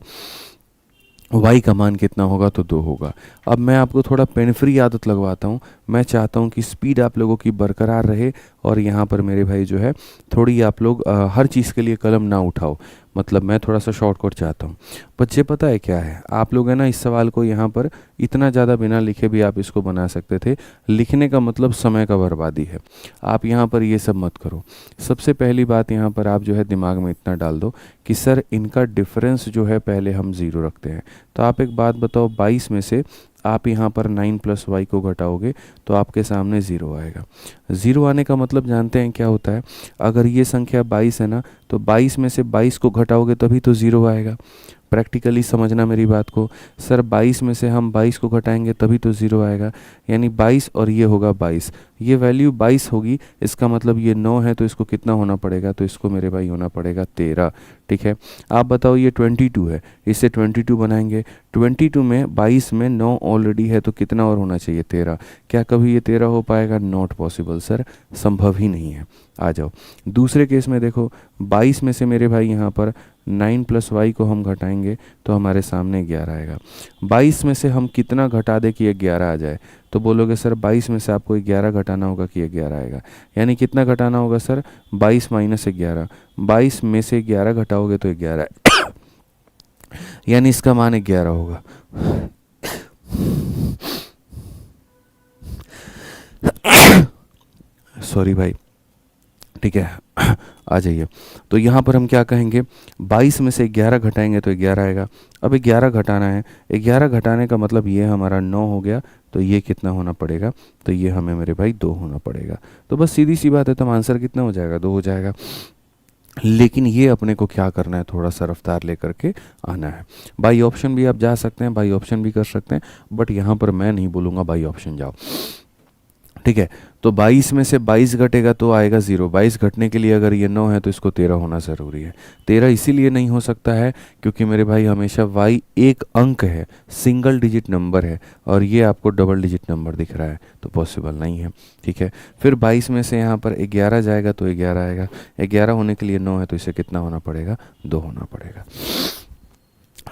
y का मान कितना होगा, तो 2 होगा। अब मैं आपको थोड़ा पेन फ्री आदत लगवाता हूँ। मैं चाहता हूँ कि स्पीड आप लोगों की बरकरार रहे, और यहाँ पर मेरे भाई जो है थोड़ी आप लोग हर चीज़ के लिए कलम ना उठाओ। मतलब मैं थोड़ा सा शॉर्टकट चाहता हूँ। बच्चे पता है क्या है, आप लोग है ना इस सवाल को यहाँ पर इतना ज़्यादा बिना लिखे भी आप इसको बना सकते थे। लिखने का मतलब समय का बर्बादी है। आप यहाँ पर ये सब मत करो। सबसे पहली बात यहाँ पर आप जो है दिमाग में इतना डाल दो कि सर इनका डिफरेंस जो है पहले हम 0 रखते हैं। तो आप एक बात बताओ, 22 में से आप यहाँ पर 9 + y को घटाओगे तो आपके सामने 0 आएगा। 0 आने का मतलब जानते हैं क्या होता है? अगर ये संख्या 22 है ना, तो 22 में से 22 को घटाओगे तभी तो 0 आएगा। प्रैक्टिकली समझना मेरी बात को। सर 22 में से हम 22 को घटाएंगे तभी तो 0 आएगा, यानी 22 और ये होगा 22, ये वैल्यू 22 होगी। इसका मतलब ये 9 है, तो इसको कितना होना पड़ेगा, तो इसको मेरे भाई होना पड़ेगा 13। ठीक है, आप बताओ ये 22 है, इससे 22 बनाएंगे। 22 में 22 में 9 ऑलरेडी है, तो कितना और होना चाहिए, 13। क्या कभी ये 13 हो पाएगा? नॉट पॉसिबल सर, संभव ही नहीं है। आ जाओ दूसरे केस में, देखो 22 में से मेरे भाई यहाँ पर 9 + y को हम घटाएंगे तो हमारे सामने 11 आएगा। 22 में से हम कितना घटा दें कि ये 11 आ जाए? तो बोलोगे सर 22 में से आपको 11 घटाना होगा कि ये 11 आएगा। यानी कितना घटाना होगा सर? 22 - 11। 22 में से 11 घटाओगे तो 11 यानी इसका मान 11 होगा। सॉरी भाई, ठीक है आ जाइए। तो यहाँ पर हम क्या कहेंगे, 22 में से 11 घटाएंगे तो 11 आएगा। अब 11 घटाना है, 11 घटाने का मतलब ये हमारा 9 हो गया, तो ये कितना होना पड़ेगा, तो ये हमें मेरे भाई 2 होना पड़ेगा। तो बस सीधी सी बात है, तो आंसर कितना हो जाएगा, 2 हो जाएगा। लेकिन ये अपने को क्या करना है, थोड़ा सा रफ्तार लेकर के आना है। बाई ऑप्शन भी आप जा सकते हैं, बाई ऑप्शन भी कर सकते हैं, बट यहाँ पर मैं नहीं बोलूँगा बाई ऑप्शन जाओ। ठीक है, तो 22 में से 22 घटेगा तो आएगा 0। 22 घटने के लिए अगर ये 9 है तो इसको 13 होना ज़रूरी है। 13 इसीलिए नहीं हो सकता है क्योंकि मेरे भाई हमेशा y एक अंक है, सिंगल डिजिट नंबर है, और ये आपको डबल डिजिट नंबर दिख रहा है, तो पॉसिबल नहीं है। ठीक है, फिर 22 में से यहाँ पर 11 जाएगा तो 11 आएगा। 11 होने के लिए 9 है, तो इसे कितना होना पड़ेगा, 2 होना पड़ेगा।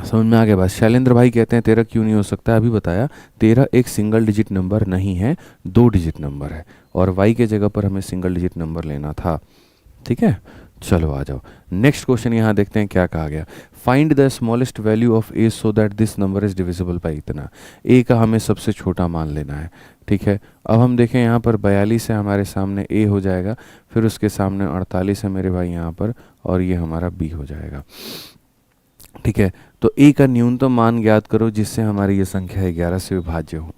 समझ में आ गया बात? शैलेंद्र भाई कहते हैं 13 क्यों नहीं हो सकता? अभी बताया, 13 एक सिंगल डिजिट नंबर नहीं है, 2 डिजिट नंबर है, और y के जगह पर हमें सिंगल डिजिट नंबर लेना था। ठीक है, चलो आ जाओ नेक्स्ट क्वेश्चन। यहाँ देखते हैं क्या कहा गया। Find the smallest value of a so that this number is divisible by इतना। a का हमें सबसे छोटा मान लेना है। ठीक है, अब हम देखें यहाँ पर 42 है, हमारे सामने a हो जाएगा, फिर उसके सामने 48 है मेरे भाई यहाँ पर, और ये हमारा b हो जाएगा। ठीक है, तो a का न्यूनतम मान ज्ञात करो जिससे हमारी ये संख्या 11 से विभाज्य हो।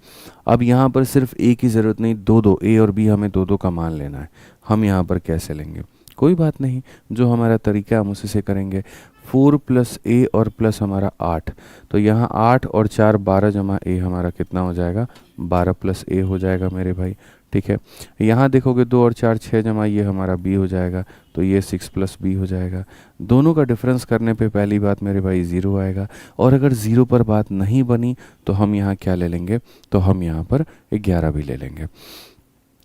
अब यहाँ पर सिर्फ a की ज़रूरत नहीं, दो a और b हमें दो का मान लेना है। हम यहाँ पर कैसे लेंगे? कोई बात नहीं, जो हमारा तरीका हम उसी से करेंगे। 4 + a और प्लस हमारा 8, तो यहाँ 8 और 4 12 जमा a हमारा कितना हो जाएगा, 12 + a हो जाएगा मेरे भाई। ठीक है, यहाँ देखोगे 2 और 4 6 जमा ये हमारा b हो जाएगा, तो ये 6 + b हो जाएगा। दोनों का डिफरेंस करने पे पहली बात मेरे भाई 0 आएगा, और अगर 0 पर बात नहीं बनी तो हम यहाँ क्या ले लेंगे, तो हम यहाँ पर 11 भी ले लेंगे।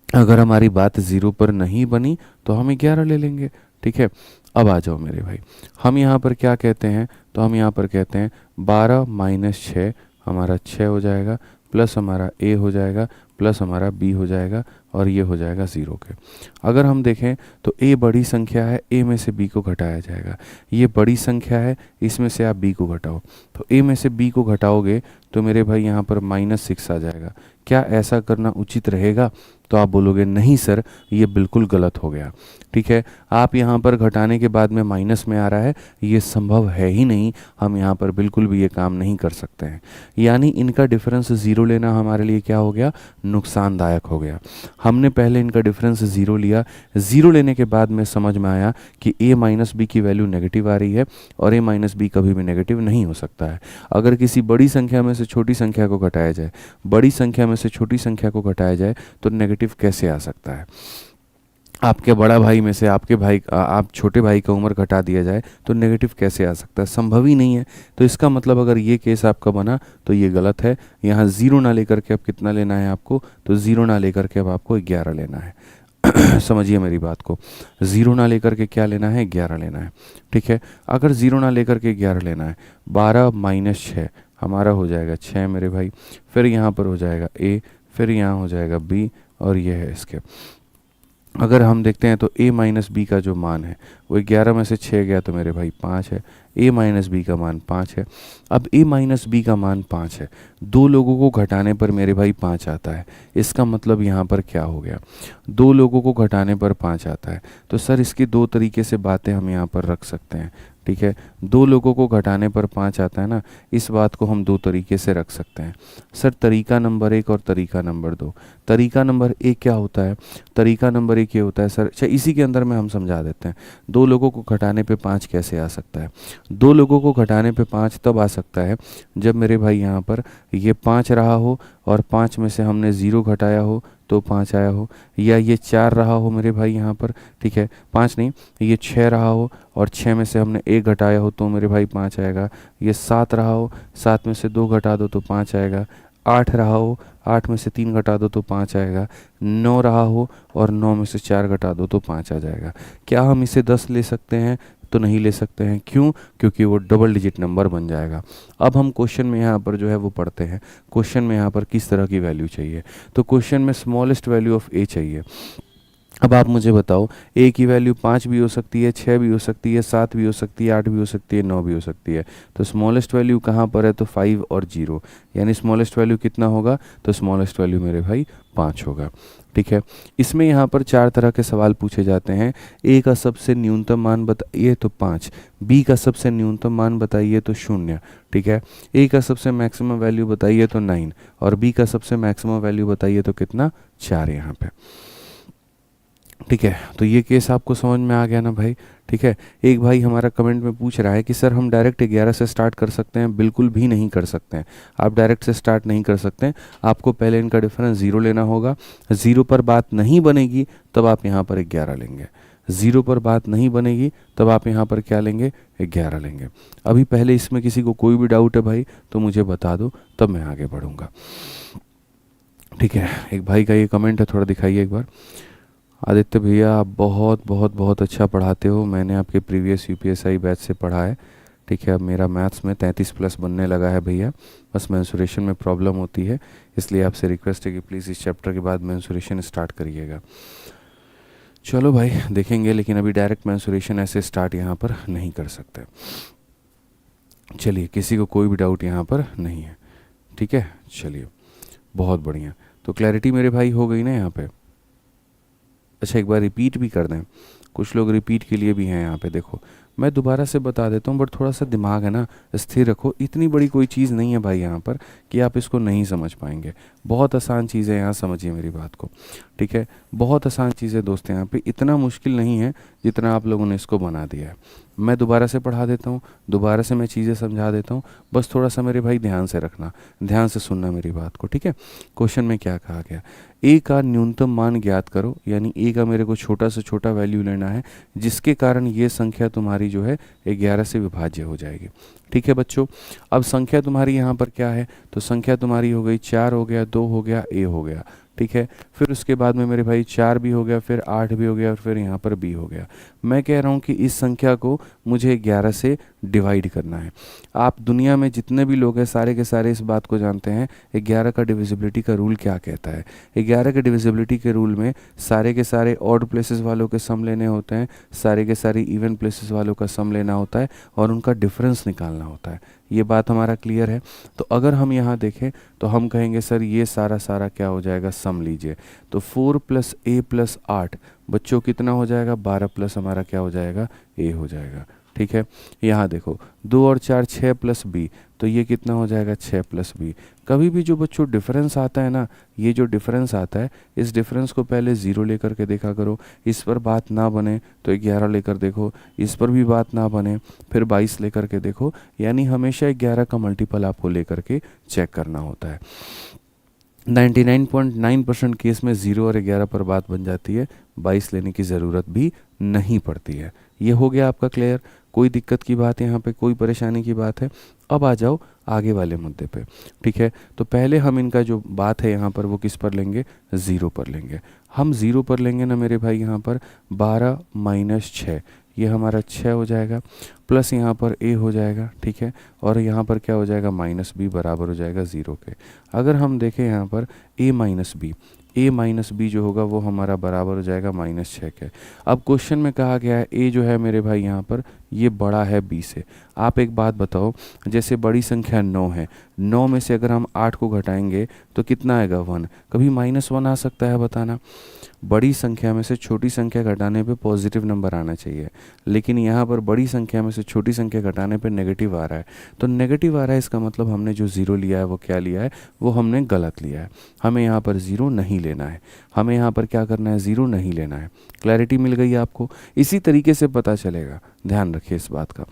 अगर हमारी बात 0 पर नहीं बनी तो हम 11 ले लेंगे। ठीक है, अब आ जाओ मेरे भाई, हम यहाँ पर क्या कहते हैं, तो हम यहाँ पर कहते हैं 12 - 6 हमारा 6 हो जाएगा, प्लस हमारा a हो जाएगा, प्लस हमारा b हो जाएगा, और ये हो जाएगा 0 के। अगर हम देखें तो a बड़ी संख्या है, a में से b को घटाया जाएगा। ये बड़ी संख्या है, इसमें से आप b को घटाओ, तो a में से b को घटाओगे तो मेरे भाई यहाँ पर -6 आ जाएगा। क्या ऐसा करना उचित रहेगा? तो आप बोलोगे नहीं सर, ये बिल्कुल गलत हो गया। ठीक है, आप यहाँ पर घटाने के बाद में माइनस में आ रहा है, ये संभव है ही नहीं, हम यहाँ पर बिल्कुल भी ये काम नहीं कर सकते हैं। यानी इनका डिफरेंस 0 लेना हमारे लिए क्या हो गया, नुकसानदायक हो गया। हमने पहले इनका डिफरेंस 0 लिया, 0 लेने के बाद में समझ में आया कि a - b की वैल्यू नेगेटिव आ रही है, और a - b कभी भी नेगेटिव नहीं हो सकता है। अगर किसी बड़ी संख्या में से छोटी संख्या को घटाया जाए, बड़ी संख्या में से छोटी संख्या को घटाया जाए, तो नेगेटिव कैसे आ सकता है? आपके बड़ा भाई में से आपके भाई आप छोटे भाई का उम्र घटा दिया जाए तो नेगेटिव कैसे आ सकता है, संभव ही नहीं है। तो इसका मतलब अगर ये केस आपका बना तो ये गलत है। यहाँ ज़ीरो ना लेकर के अब कितना लेना है आपको, तो ज़ीरो ना लेकर के अब आपको 11 लेना है। समझिए मेरी बात को, ज़ीरो ना लेकर के क्या लेना है, 11 लेना है। ठीक है, अगर ज़ीरो ना लेकर के 11 लेना है, 12 माइनस 6 हमारा हो जाएगा 6 मेरे भाई। फिर यहाँ पर हो जाएगा ए, फिर यहाँ हो जाएगा बी, और ये है इसके। अगर हम देखते हैं तो a माइनस बी का जो मान है वो 11 में से 6 गया तो मेरे भाई 5 है। a माइनस बी का मान 5 है। अब a माइनस बी का मान 5 है, दो लोगों को घटाने पर मेरे भाई 5 आता है। इसका मतलब यहाँ पर क्या हो गया, दो लोगों को घटाने पर 5 आता है। तो सर इसकी दो तरीके से बातें हम यहाँ पर रख सकते हैं। ठीक है, दो लोगों को घटाने पर 5 आता है ना, इस बात को हम दो तरीके से रख सकते हैं। सर तरीका नंबर 1 और तरीका नंबर 2। तरीका नंबर 1 क्या होता है, तरीका नंबर 1 ये होता है सर, अच्छा इसी के अंदर में हम समझा देते हैं। दो लोगों को घटाने पे 5 कैसे आ सकता है, दो लोगों को घटाने पे 5 तब आ सकता है जब मेरे भाई यहाँ पर ये 5 रहा हो और 5 में से हमने 0 घटाया हो तो 5 आया हो, या ये 4 रहा हो मेरे भाई यहाँ पर, ठीक है 5 नहीं, ये 6 रहा हो और 6 में से हमने 1 घटाया हो तो मेरे भाई 5 आएगा। ये 7 रहा हो, 7 में से 2 घटा दो तो 5 आएगा। 8 रहा हो, 8 में से 3 घटा दो तो 5 आएगा। 9 रहा हो और 9 में से 4 घटा दो तो 5 आ जाएगा। क्या हम इसे 10 ले सकते हैं, तो नहीं ले सकते हैं। क्यों, क्योंकि वो डबल डिजिट नंबर बन जाएगा। अब हम क्वेश्चन में यहाँ पर जो है वो पढ़ते हैं, क्वेश्चन में यहाँ पर किस तरह की वैल्यू चाहिए। तो क्वेश्चन में स्मॉलेस्ट वैल्यू ऑफ ए चाहिए। अब आप मुझे बताओ, ए की वैल्यू 5 भी हो सकती है, 6 भी हो सकती है, 7 भी हो सकती है, 8 भी हो सकती है, 9 भी हो सकती है। तो स्मॉलेस्ट वैल्यू कहाँ पर है, तो 5 और 0, यानी स्मॉलेस्ट वैल्यू कितना होगा, तो स्मॉलेस्ट वैल्यू मेरे भाई 5 होगा। ठीक है, इसमें यहाँ पर 4 तरह के सवाल पूछे जाते हैं। ए का सबसे न्यूनतम मान बताइए तो 5, बी का सबसे न्यूनतम मान बताइए तो 0। ठीक है, ए का सबसे मैक्सिमम वैल्यू बताइए तो 9, और बी का सबसे मैक्सिमम वैल्यू बताइए तो कितना, 4 यहाँ पे। ठीक है, तो ये केस आपको समझ में आ गया ना भाई। ठीक है, एक भाई हमारा कमेंट में पूछ रहा है कि सर हम डायरेक्ट 11 से स्टार्ट कर सकते हैं। बिल्कुल भी नहीं कर सकते हैं, आप डायरेक्ट से स्टार्ट नहीं कर सकते हैं। आपको पहले इनका डिफरेंस 0 लेना होगा। 0 पर बात नहीं बनेगी तब आप यहाँ पर 11 लेंगे। 0 पर बात नहीं बनेगी तब आप यहाँ पर क्या लेंगे, 11 लेंगे। अभी पहले इसमें किसी को कोई भी डाउट है भाई तो मुझे बता दो, तब मैं आगे बढ़ूँगा। ठीक है, एक भाई का ये कमेंट है, थोड़ा दिखाइए एक बार। आदित्य भैया आप बहुत बहुत बहुत अच्छा पढ़ाते हो, मैंने आपके प्रीवियस यूपीएसआई बैच से पढ़ा है। ठीक है, अब मेरा मैथ्स में 33 प्लस बनने लगा है भैया, बस मेंसुरेशन में प्रॉब्लम होती है, इसलिए आपसे रिक्वेस्ट है कि प्लीज़ इस चैप्टर के बाद मेंसुरेशन स्टार्ट करिएगा। चलो भाई देखेंगे, लेकिन अभी डायरेक्ट मेंसुरेशन ऐसे स्टार्ट यहाँ पर नहीं कर सकते। चलिए, किसी को कोई भी डाउट यहाँ पर नहीं है। ठीक है, चलिए बहुत बढ़िया। तो क्लैरिटी मेरे भाई हो गई ना यहाँ पे। अच्छा, एक बार रिपीट भी कर दें, कुछ लोग रिपीट के लिए भी हैं यहाँ पे। देखो मैं दोबारा से बता देता हूँ, बट थोड़ा सा दिमाग है ना स्थिर रखो। इतनी बड़ी कोई चीज़ नहीं है भाई यहाँ पर कि आप इसको नहीं समझ पाएंगे। बहुत आसान चीज़ है, यहाँ समझिए मेरी बात को। ठीक है, बहुत आसान चीज़ है दोस्त, यहाँ पे इतना मुश्किल नहीं है जितना आप लोगों ने इसको बना दिया है। मैं दोबारा से पढ़ा देता हूँ, दोबारा से मैं चीज़ें समझा देता हूँ, बस थोड़ा सा मेरे भाई ध्यान से रखना, ध्यान से सुनना मेरी बात को। ठीक है, क्वेश्चन में क्या कहा गया, ए का न्यूनतम मान ज्ञात करो, यानी ए का मेरे को छोटा से छोटा वैल्यू लेना है जिसके कारण ये संख्या तुम्हारी जो है 11 से विभाज्य हो जाएगी। ठीक है बच्चों, अब संख्या तुम्हारी यहाँ पर क्या है, तो संख्या तुम्हारी हो गई 4 हो गया, 2 हो गया, ए हो गया। ठीक है, फिर उसके बाद में मेरे भाई 4 भी हो गया, फिर 8 भी हो गया, और फिर यहाँ पर बी हो गया। मैं कह रहा हूँ कि इस संख्या को मुझे 11 से डिवाइड करना है। आप दुनिया में जितने भी लोग हैं सारे के सारे इस बात को जानते हैं 11 का डिविजिबिलिटी का रूल क्या कहता है। 11 के डिविजिबिलिटी के रूल में सारे के सारे ऑड प्लेसेस वालों के सम लेने होते हैं, सारे के सारे इवन प्लेसेस वालों का सम लेना होता है, और उनका डिफरेंस निकालना होता है। ये बात हमारा क्लियर है। तो अगर हम यहाँ देखें तो हम कहेंगे सर ये सारा सारा क्या हो जाएगा, सम लीजिए। तो 4 + a + 8 बच्चों कितना हो जाएगा, 12 प्लस हमारा क्या हो जाएगा, a हो जाएगा। ठीक है, यहाँ देखो 2 और 4 6 + b, तो ये कितना हो जाएगा, 6 + b। कभी भी जो बच्चों डिफरेंस आता है ना, ये जो डिफरेंस आता है, इस डिफरेंस को पहले 0 लेकर के देखा करो। इस पर बात ना बने तो 11 लेकर देखो, इस पर भी बात ना बने फिर 22 लेकर के देखो, यानी हमेशा 11 का मल्टीपल आपको लेकर के चेक करना होता है। 99.9% केस में 0 और 11 पर बात बन जाती है, 22 लेने की ज़रूरत भी नहीं पड़ती है। ये हो गया आपका क्लियर? कोई दिक्कत की बात है यहाँ पे, कोई परेशानी की बात है? अब आ जाओ आगे वाले मुद्दे पे, ठीक है। तो पहले हम इनका जो बात है यहाँ पर वो किस पर लेंगे? 0 पर लेंगे। हम 0 पर लेंगे ना मेरे भाई, यहाँ पर 12 माइनस 6, ये हमारा 6 हो जाएगा, प्लस यहाँ पर a हो जाएगा, ठीक है। और यहाँ पर क्या हो जाएगा? माइनस b बराबर हो जाएगा 0 के। अगर हम देखें यहाँ पर a माइनस बी जो होगा वो हमारा बराबर हो जाएगा -6 के। अब क्वेश्चन में कहा गया है a जो है मेरे भाई यहाँ पर ये बड़ा है b से। आप एक बात बताओ, जैसे बड़ी संख्या 9 है, 9 में से अगर हम 8 को घटाएंगे तो कितना आएगा? 1। कभी -1 आ सकता है? बताना। बड़ी संख्या में से छोटी संख्या घटाने पे पॉजिटिव नंबर आना चाहिए, लेकिन यहाँ पर बड़ी संख्या में से छोटी संख्या घटाने पे नेगेटिव आ रहा है। तो नेगेटिव आ रहा है, इसका मतलब हमने जो 0 लिया है वो क्या लिया है? वो हमने गलत लिया है। हमें यहाँ पर 0 नहीं लेना है, हमें यहाँ पर क्या करना है? 0 नहीं लेना है। क्लैरिटी मिल गई आपको? इसी तरीके से पता चलेगा, ध्यान रखिए इस बात का।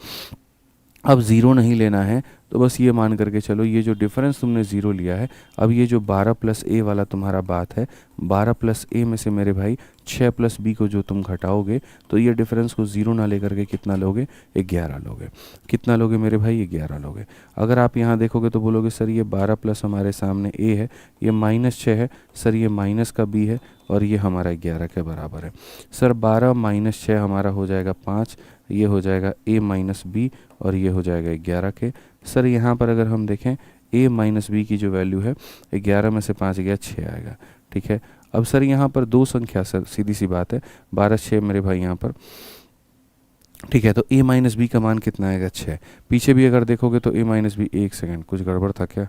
अब 0 नहीं लेना है तो बस ये मान करके चलो, ये जो डिफरेंस तुमने 0 लिया है, अब ये जो 12 प्लस ए वाला तुम्हारा बात है, 12 प्लस ए में से मेरे भाई 6 प्लस बी को जो तुम घटाओगे तो ये डिफरेंस को 0 ना लेकर के कितना लोगे? 11 लोगे। कितना लोगे मेरे भाई? 11 लोगे। अगर आप यहाँ देखोगे तो बोलोगे सर ये 12 प्लस हमारे सामने ए है, ये -6 है, सर ये माइनस का बी है, और ये हमारा 11 के बराबर है। सर 12 माइनस 6 हमारा हो जाएगा 5, ये हो जाएगा a माइनस बी, और ये हो जाएगा 11 के। सर यहाँ पर अगर हम देखें a माइनस बी की जो वैल्यू है 11 में से 5 गया 6 आएगा, ठीक है। अब सर यहाँ पर दो संख्या, सर सीधी सी बात है, 12 6 मेरे भाई यहाँ पर, ठीक है। तो a माइनस बी का मान कितना आएगा? 6। पीछे भी अगर देखोगे तो a माइनस बी, एक सेकेंड कुछ गड़बड़ था क्या?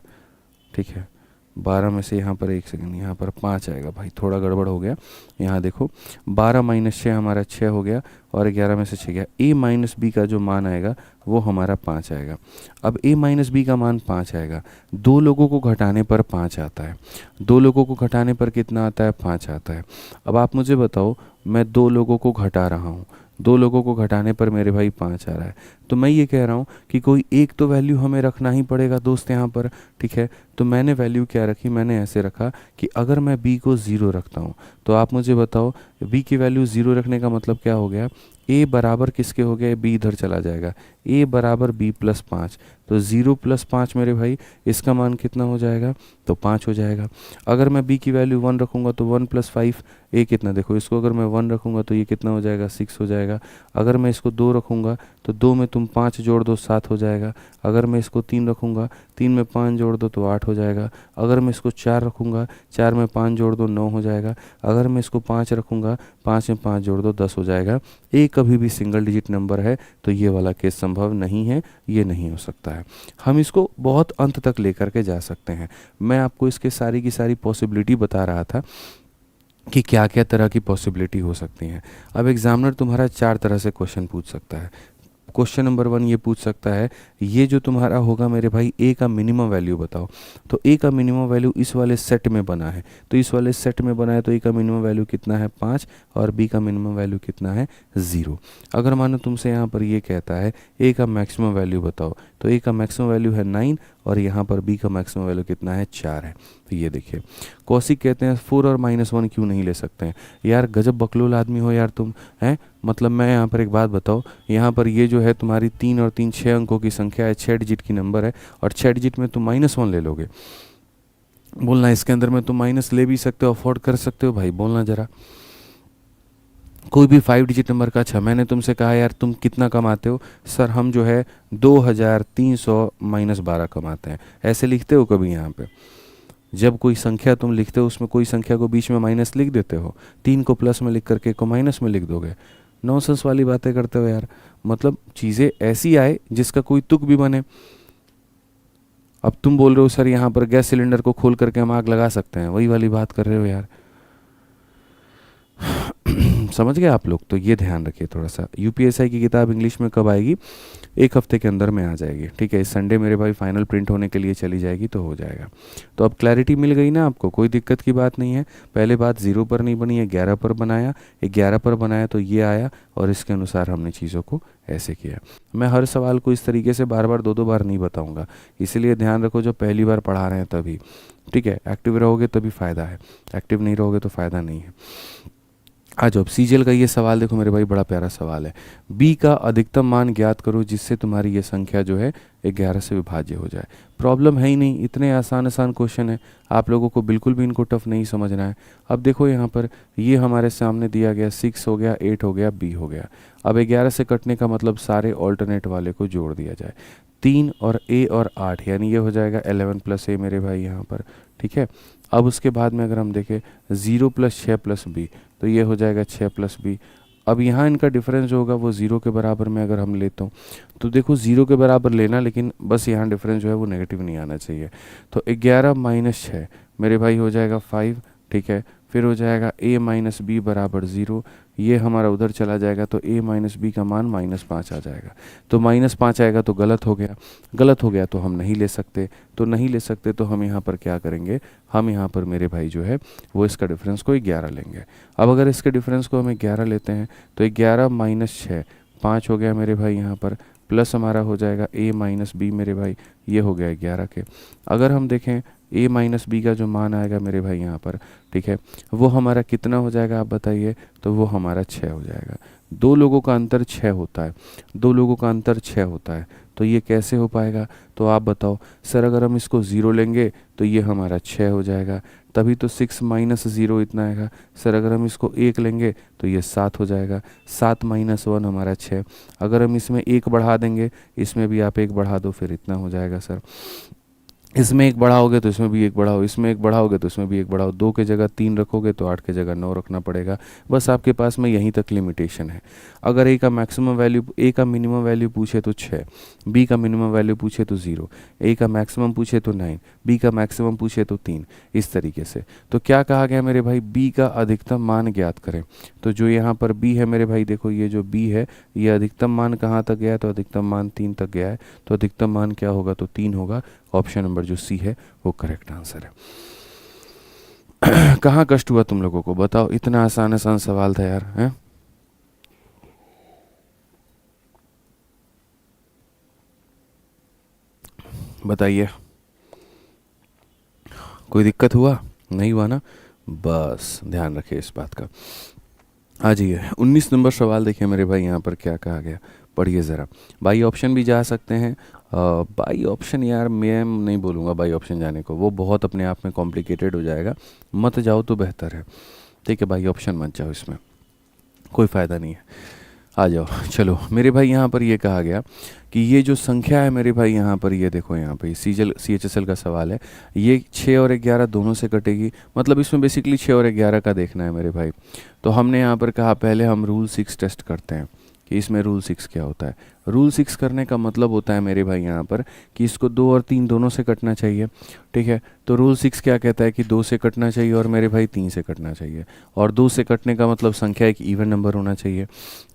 ठीक है, 12 में से यहाँ पर एक सेकंड, यहाँ पर 5 आएगा भाई, थोड़ा गड़बड़ हो गया। यहाँ देखो 12 माइनस 6 हमारा 6 हो गया, और 11 में से 6 गया। a माइनस बी का जो मान आएगा वो हमारा 5 आएगा। अब a माइनस बी का मान 5 आएगा, दो लोगों को घटाने पर 5 आता है। दो लोगों को घटाने पर कितना आता है? 5 आता है। अब आप मुझे बताओ, मैं दो लोगों को घटा रहा हूँ, दो लोगों को घटाने पर मेरे भाई 5 आ रहा है, तो मैं ये कह रहा हूँ कि कोई एक तो वैल्यू हमें रखना ही पड़ेगा दोस्त यहाँ पर, ठीक है। तो मैंने वैल्यू क्या रखी? मैंने ऐसे रखा कि अगर मैं b को 0 रखता हूँ तो आप मुझे बताओ b की वैल्यू 0 रखने का मतलब क्या हो गया? a बराबर किसके हो गया? b इधर चला जाएगा, a बराबर b प्लस 5, तो 0 प्लस 5 मेरे भाई इसका मान कितना हो जाएगा? तो 5 हो जाएगा। अगर मैं b की वैल्यू 1 रखूँगा तो 1 प्लस 5, a कितना? देखो इसको अगर मैं 1 रखूँगा तो ये कितना हो जाएगा? 6 हो जाएगा। अगर मैं इसको 2 रखूँगा तो 2 में तुम 5 जोड़ दो 7 हो जाएगा। अगर मैं इसको 3 रखूँगा, 3 में 5 जोड़ दो तो 8 हो जाएगा। अगर मैं इसको 4 रखूँगा, 4 में 5 जोड़ दो 9 हो जाएगा। अगर मैं इसको 5 रखूँगा, 5 में 5 जोड़ दो 10 हो जाएगा। a कभी भी सिंगल डिजिट नंबर है, तो ये वाला केस संभव नहीं है, ये नहीं हो सकता है। हम इसको बहुत अंत तक लेकर के जा सकते हैं। मैं आपको इसके सारी की सारी पॉसिबिलिटी बता रहा था कि क्या क्या तरह की पॉसिबिलिटी हो सकती हैं। अब एग्जामिनर तुम्हारा 4 तरह से क्वेश्चन पूछ सकता है। क्वेश्चन नंबर 1 ये पूछ सकता है, ये जो तुम्हारा होगा मेरे भाई a का मिनिमम वैल्यू बताओ। तो a का मिनिमम वैल्यू इस वाले सेट में बना है, तो इस वाले सेट में बना है, तो a का मिनिमम वैल्यू कितना है? 5, और b का मिनिमम वैल्यू कितना है? 0। अगर मानो तुमसे यहाँ पर ये कहता है a का मैक्सिमम वैल्यू बताओ, तो a का मैक्सिमम वैल्यू है 9, और यहाँ पर b का मैक्सिमम वैल्यू कितना है? 4 है। तो ये देखिए, कौशिक कहते हैं 4 और -1 क्यों नहीं ले सकते हैं? यार गजब बकलोल आदमी हो यार तुम, हैं? मतलब मैं यहाँ पर एक बात बताओ, यहाँ पर ये जो है तुम्हारी 3 और 3 6 अंकों की संख्या है, 6 डिजिट की नंबर है, और 6 डिजिट में तुम -1 ले लोगे? बोलना इसके अंदर में तुम माइनस ले भी सकते हो, अफोर्ड कर सकते हो भाई, बोलना जरा। कोई भी 5 डिजिट नंबर का। अच्छा, मैंने तुमसे कहा यार तुम कितना कमाते हो? सर हम जो है 2300 -12 कमाते हैं। ऐसे लिखते हो कभी यहाँ पे? जब कोई संख्या तुम लिखते हो उसमें कोई संख्या को बीच में माइनस लिख देते हो? 3 को प्लस में लिख करके को माइनस में लिख दोगे? नॉनसेंस वाली बातें करते हो यार। मतलब चीज़ें ऐसी आए जिसका कोई तुक भी बने। अब तुम बोल रहे हो सर यहाँ पर गैस सिलेंडर को खोल करके हम आग लगा सकते हैं, वही वाली बात कर रहे हो यार। समझ गए आप लोग? तो ये ध्यान रखिए थोड़ा सा। यूपीएसआई की किताब इंग्लिश में कब आएगी? एक हफ्ते के अंदर में आ जाएगी, ठीक है। इस संडे मेरे भाई फाइनल प्रिंट होने के लिए चली जाएगी तो हो जाएगा। तो अब क्लैरिटी मिल गई ना आपको, कोई दिक्कत की बात नहीं है। पहले बात 0 पर नहीं बनी है, 11 पर बनाया, 11 पर बनाया तो ये आया, और इसके अनुसार हमने चीज़ों को ऐसे किया। मैं हर सवाल को इस तरीके से बार बार 2-2 बार नहीं बताऊंगा, इसलिए ध्यान रखो जो पहली बार पढ़ा रहे हैं तभी, ठीक है। एक्टिव रहोगे तभी फ़ायदा है, एक्टिव नहीं रहोगे तो फ़ायदा नहीं है। आ जाओ, सीजीएल का ये सवाल देखो मेरे भाई, बड़ा प्यारा सवाल है। बी का अधिकतम मान ज्ञात करो जिससे तुम्हारी ये संख्या जो है 11 से विभाज्य हो जाए। प्रॉब्लम है ही नहीं, इतने आसान आसान क्वेश्चन है, आप लोगों को बिल्कुल भी इनको टफ नहीं समझना है। अब देखो यहाँ पर ये हमारे सामने दिया गया 6 हो गया, 8 हो गया, बी हो गया। अब 11 से कटने का मतलब सारे ऑल्टरनेट वाले को जोड़ दिया जाए। 3 और ए और 8, यानी ये हो जाएगा 11 प्लस ए मेरे भाई यहाँ पर, ठीक है। अब उसके बाद में अगर हम देखें 0 प्लस 6 प्लस बी, तो ये हो जाएगा 6 प्लस बी। अब यहाँ इनका डिफरेंस जो होगा वो 0 के बराबर में अगर हम लेता हूँ तो देखो 0 के बराबर लेना, लेकिन बस यहाँ डिफरेंस जो है वो नेगेटिव नहीं आना चाहिए। तो 11 माइनस 6 मेरे भाई हो जाएगा 5, ठीक है। फिर हो जाएगा a माइनस बी बराबर 0, ये हमारा उधर चला जाएगा तो a माइनस बी का मान -5 आ जाएगा। तो -5 आएगा तो गलत हो गया, गलत हो गया तो हम नहीं ले सकते, तो नहीं ले सकते तो हम यहाँ पर क्या करेंगे, हम यहाँ पर मेरे भाई जो है वो इसका डिफरेंस को 11 लेंगे। अब अगर इसके डिफरेंस को हम 11 लेते हैं तो 11 माइनस 6 5 हो गया मेरे भाई यहाँ पर, प्लस हमारा हो जाएगा a माइनस बी मेरे भाई, ये हो गया 11 के। अगर हम देखें a माइनस बी का जो मान आएगा मेरे भाई यहाँ पर, ठीक है, वो हमारा कितना हो जाएगा आप बताइए? तो वो हमारा 6 हो जाएगा। 2 लोगों का अंतर 6 होता है, 2 लोगों का अंतर 6 होता है, तो ये कैसे हो पाएगा? तो आप बताओ सर, अगर हम इसको 0 लेंगे तो ये हमारा 6 हो जाएगा, तभी तो 6 माइनस 0 इतना आएगा। सर अगर हम इसको 1 लेंगे तो ये 7 हो जाएगा, 7 माइनस 1 हमारा 6। अगर हम इसमें 1 बढ़ा देंगे, इसमें भी आप 1 बढ़ा दो, फिर इतना हो जाएगा सर। इसमें 1 बढ़ाओगे तो इसमें भी 1 बढ़ाओ, इसमें 1 बढ़ाओगे तो इसमें भी 1 बढ़ाओ, 2 के जगह 3 रखोगे तो 8 के जगह 9 रखना पड़ेगा। बस आपके पास में यहीं तक लिमिटेशन है। अगर ए का मैक्सिमम वैल्यू, ए का मिनिमम वैल्यू पूछे तो 6, बी का मिनिमम वैल्यू पूछे तो 0, ए का मैक्सिमम पूछे तो 9, बी का मैक्सिमम पूछे तो 3, इस तरीके से। तो क्या कहा गया मेरे भाई? बी का अधिकतम मान ज्ञात करें। तो जो यहाँ पर बी है मेरे भाई, देखो ये जो बी है ये अधिकतम मान कहाँ तक गया है? तो अधिकतम मान 3 तक गया है, तो अधिकतम मान क्या होगा? तो 3 होगा। ऑप्शन नंबर जो सी है वो करेक्ट आंसर है। कहाँ कष्ट हुआ तुम लोगों को बताओ? इतना आसान आसान सवाल था यार, हैं? बताइए, कोई दिक्कत हुआ? नहीं हुआ ना? बस ध्यान रखिए इस बात का। आ जाइए 19 नंबर सवाल देखिए मेरे भाई, यहाँ पर क्या कहा गया, पढ़िए ज़रा। बाई ऑप्शन भी जा सकते हैं। बाई ऑप्शन यार मैं नहीं बोलूँगा बाई ऑप्शन जाने को, वो बहुत अपने आप में कॉम्प्लिकेटेड हो जाएगा, मत जाओ तो बेहतर है, ठीक है। बाई ऑप्शन मत जाओ, इसमें कोई फ़ायदा नहीं है। आ जाओ, चलो मेरे भाई यहाँ पर ये कहा गया कि ये जो संख्या है मेरे भाई यहाँ पर, ये देखो यहाँ पे CHSL का सवाल है, ये 6 और 11 दोनों से कटेगी, मतलब इसमें बेसिकली 6 और 11 का देखना है मेरे भाई। तो हमने यहाँ पर कहा पहले हम रूल 6 टेस्ट करते हैं कि इसमें रूल 6 क्या होता है। रूल 6 करने का मतलब होता है मेरे भाई यहाँ पर कि इसको 2 और 3 दोनों से कटना चाहिए, ठीक है। तो रूल 6 क्या कहता है कि 2 से कटना चाहिए और मेरे भाई 3 से कटना चाहिए, और 2 से कटने का मतलब संख्या एक इवन नंबर होना चाहिए।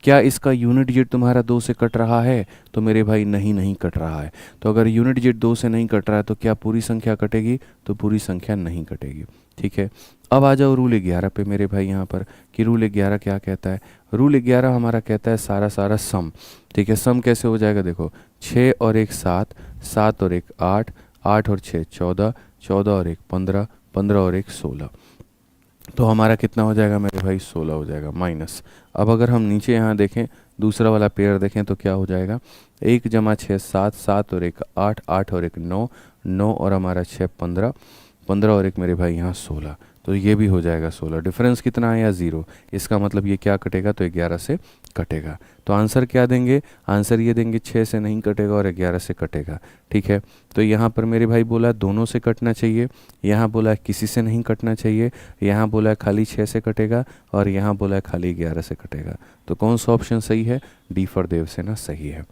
क्या इसका यूनिट डिजिट तुम्हारा 2 से कट रहा है? तो मेरे भाई नहीं कट रहा है। तो अगर यूनिट डिजिट 2 से नहीं कट रहा है तो क्या पूरी संख्या कटेगी? तो पूरी संख्या नहीं कटेगी, ठीक है। अब आ जाओ रूल 11 पे मेरे भाई यहाँ पर कि रूल 11 क्या कहता है। रूल 11 हमारा कहता है सारा सम, ठीक है। सम कैसे हो जाएगा? देखो 6 और 1 7, 7 और 1 8, 8 और 6 14, 14 और 1 15, 15 और 1 16। तो हमारा कितना हो जाएगा मेरे भाई? 16 हो जाएगा माइनस। अब अगर हम नीचे यहाँ देखें, दूसरा वाला पेयर देखें तो क्या हो जाएगा? 1 जमा 6 7, 7 और 1 8, 8 और 1 9, 9 और हमारा 6 15, 15 और 1 मेरे भाई यहाँ 16। तो ये भी हो जाएगा 16। डिफरेंस कितना आया? 0। इसका मतलब ये क्या कटेगा? तो 11 से कटेगा। तो आंसर क्या देंगे? आंसर ये देंगे 6 से नहीं कटेगा और 11 से कटेगा, ठीक है। तो यहाँ पर मेरे भाई बोला दोनों से कटना चाहिए, यहाँ बोला किसी से नहीं कटना चाहिए, यहाँ बोला खाली 6 से कटेगा, और यहाँ बोला खाली 11 से कटेगा। तो कौन सा ऑप्शन सही है? डी फॉर देवसेना सही है।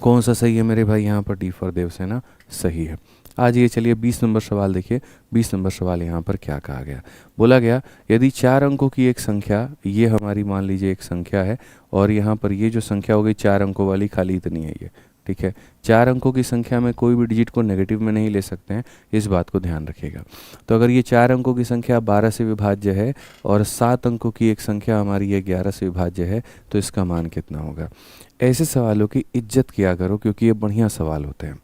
कौन सा सही है मेरे भाई? यहाँ पर डी फॉर देवसेना सही है। आज ये चलिए 20 नंबर सवाल देखिए। 20 नंबर सवाल यहाँ पर क्या कहा गया, बोला गया यदि 4 अंकों की एक संख्या, ये हमारी मान लीजिए एक संख्या है, और यहाँ पर ये जो संख्या हो गई 4 अंकों वाली, खाली इतनी है ये, ठीक है। 4 अंकों की संख्या में कोई भी डिजिट को नेगेटिव में नहीं ले सकते हैं, इस बात को ध्यान रखिएगा। तो अगर ये 4 अंकों की संख्या 12 से विभाज्य है और 7 अंकों की एक संख्या हमारी ये 11 से विभाज्य है, तो इसका मान कितना होगा। ऐसे सवालों की इज्जत किया करो, क्योंकि ये बढ़िया सवाल होते हैं,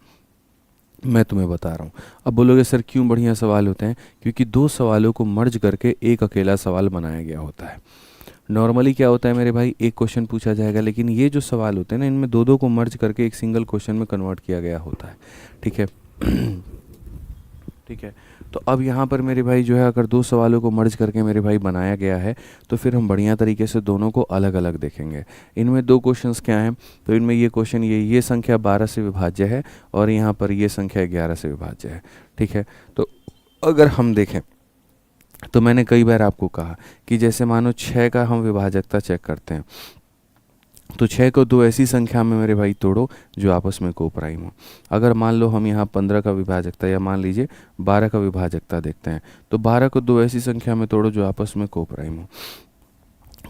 मैं तुम्हें बता रहा हूँ। अब बोलोगे सर क्यों बढ़िया सवाल होते हैं, क्योंकि 2 सवालों को मर्ज करके एक अकेला सवाल बनाया गया होता है। नॉर्मली क्या होता है मेरे भाई, एक क्वेश्चन पूछा जाएगा, लेकिन ये जो सवाल होते हैं ना, इनमें 2 को मर्ज करके एक सिंगल क्वेश्चन में कन्वर्ट किया गया होता है, ठीक है। ठीक है, तो अब यहाँ पर मेरे भाई जो है, अगर 2 सवालों को मर्ज करके मेरे भाई बनाया गया है, तो फिर हम बढ़िया तरीके से दोनों को अलग अलग देखेंगे। इनमें 2 क्वेश्चंस क्या हैं, तो इनमें ये क्वेश्चन ये संख्या 12 से विभाज्य है और यहाँ पर ये संख्या 11 से विभाज्य है, ठीक है। तो अगर हम देखें, तो मैंने कई बार आपको कहा कि जैसे मानो 6 का हम विभाजकता चेक करते हैं, तो 6 को 2 ऐसी संख्या में मेरे भाई तोड़ो जो आपस में कोप्राइम हो। अगर मान लो हम यहाँ 15 का विभाजकता, या मान लीजिए 12 का विभाजकता देखते हैं, तो 12 को 2 ऐसी संख्या में तोड़ो जो आपस में कोप्राइम हो।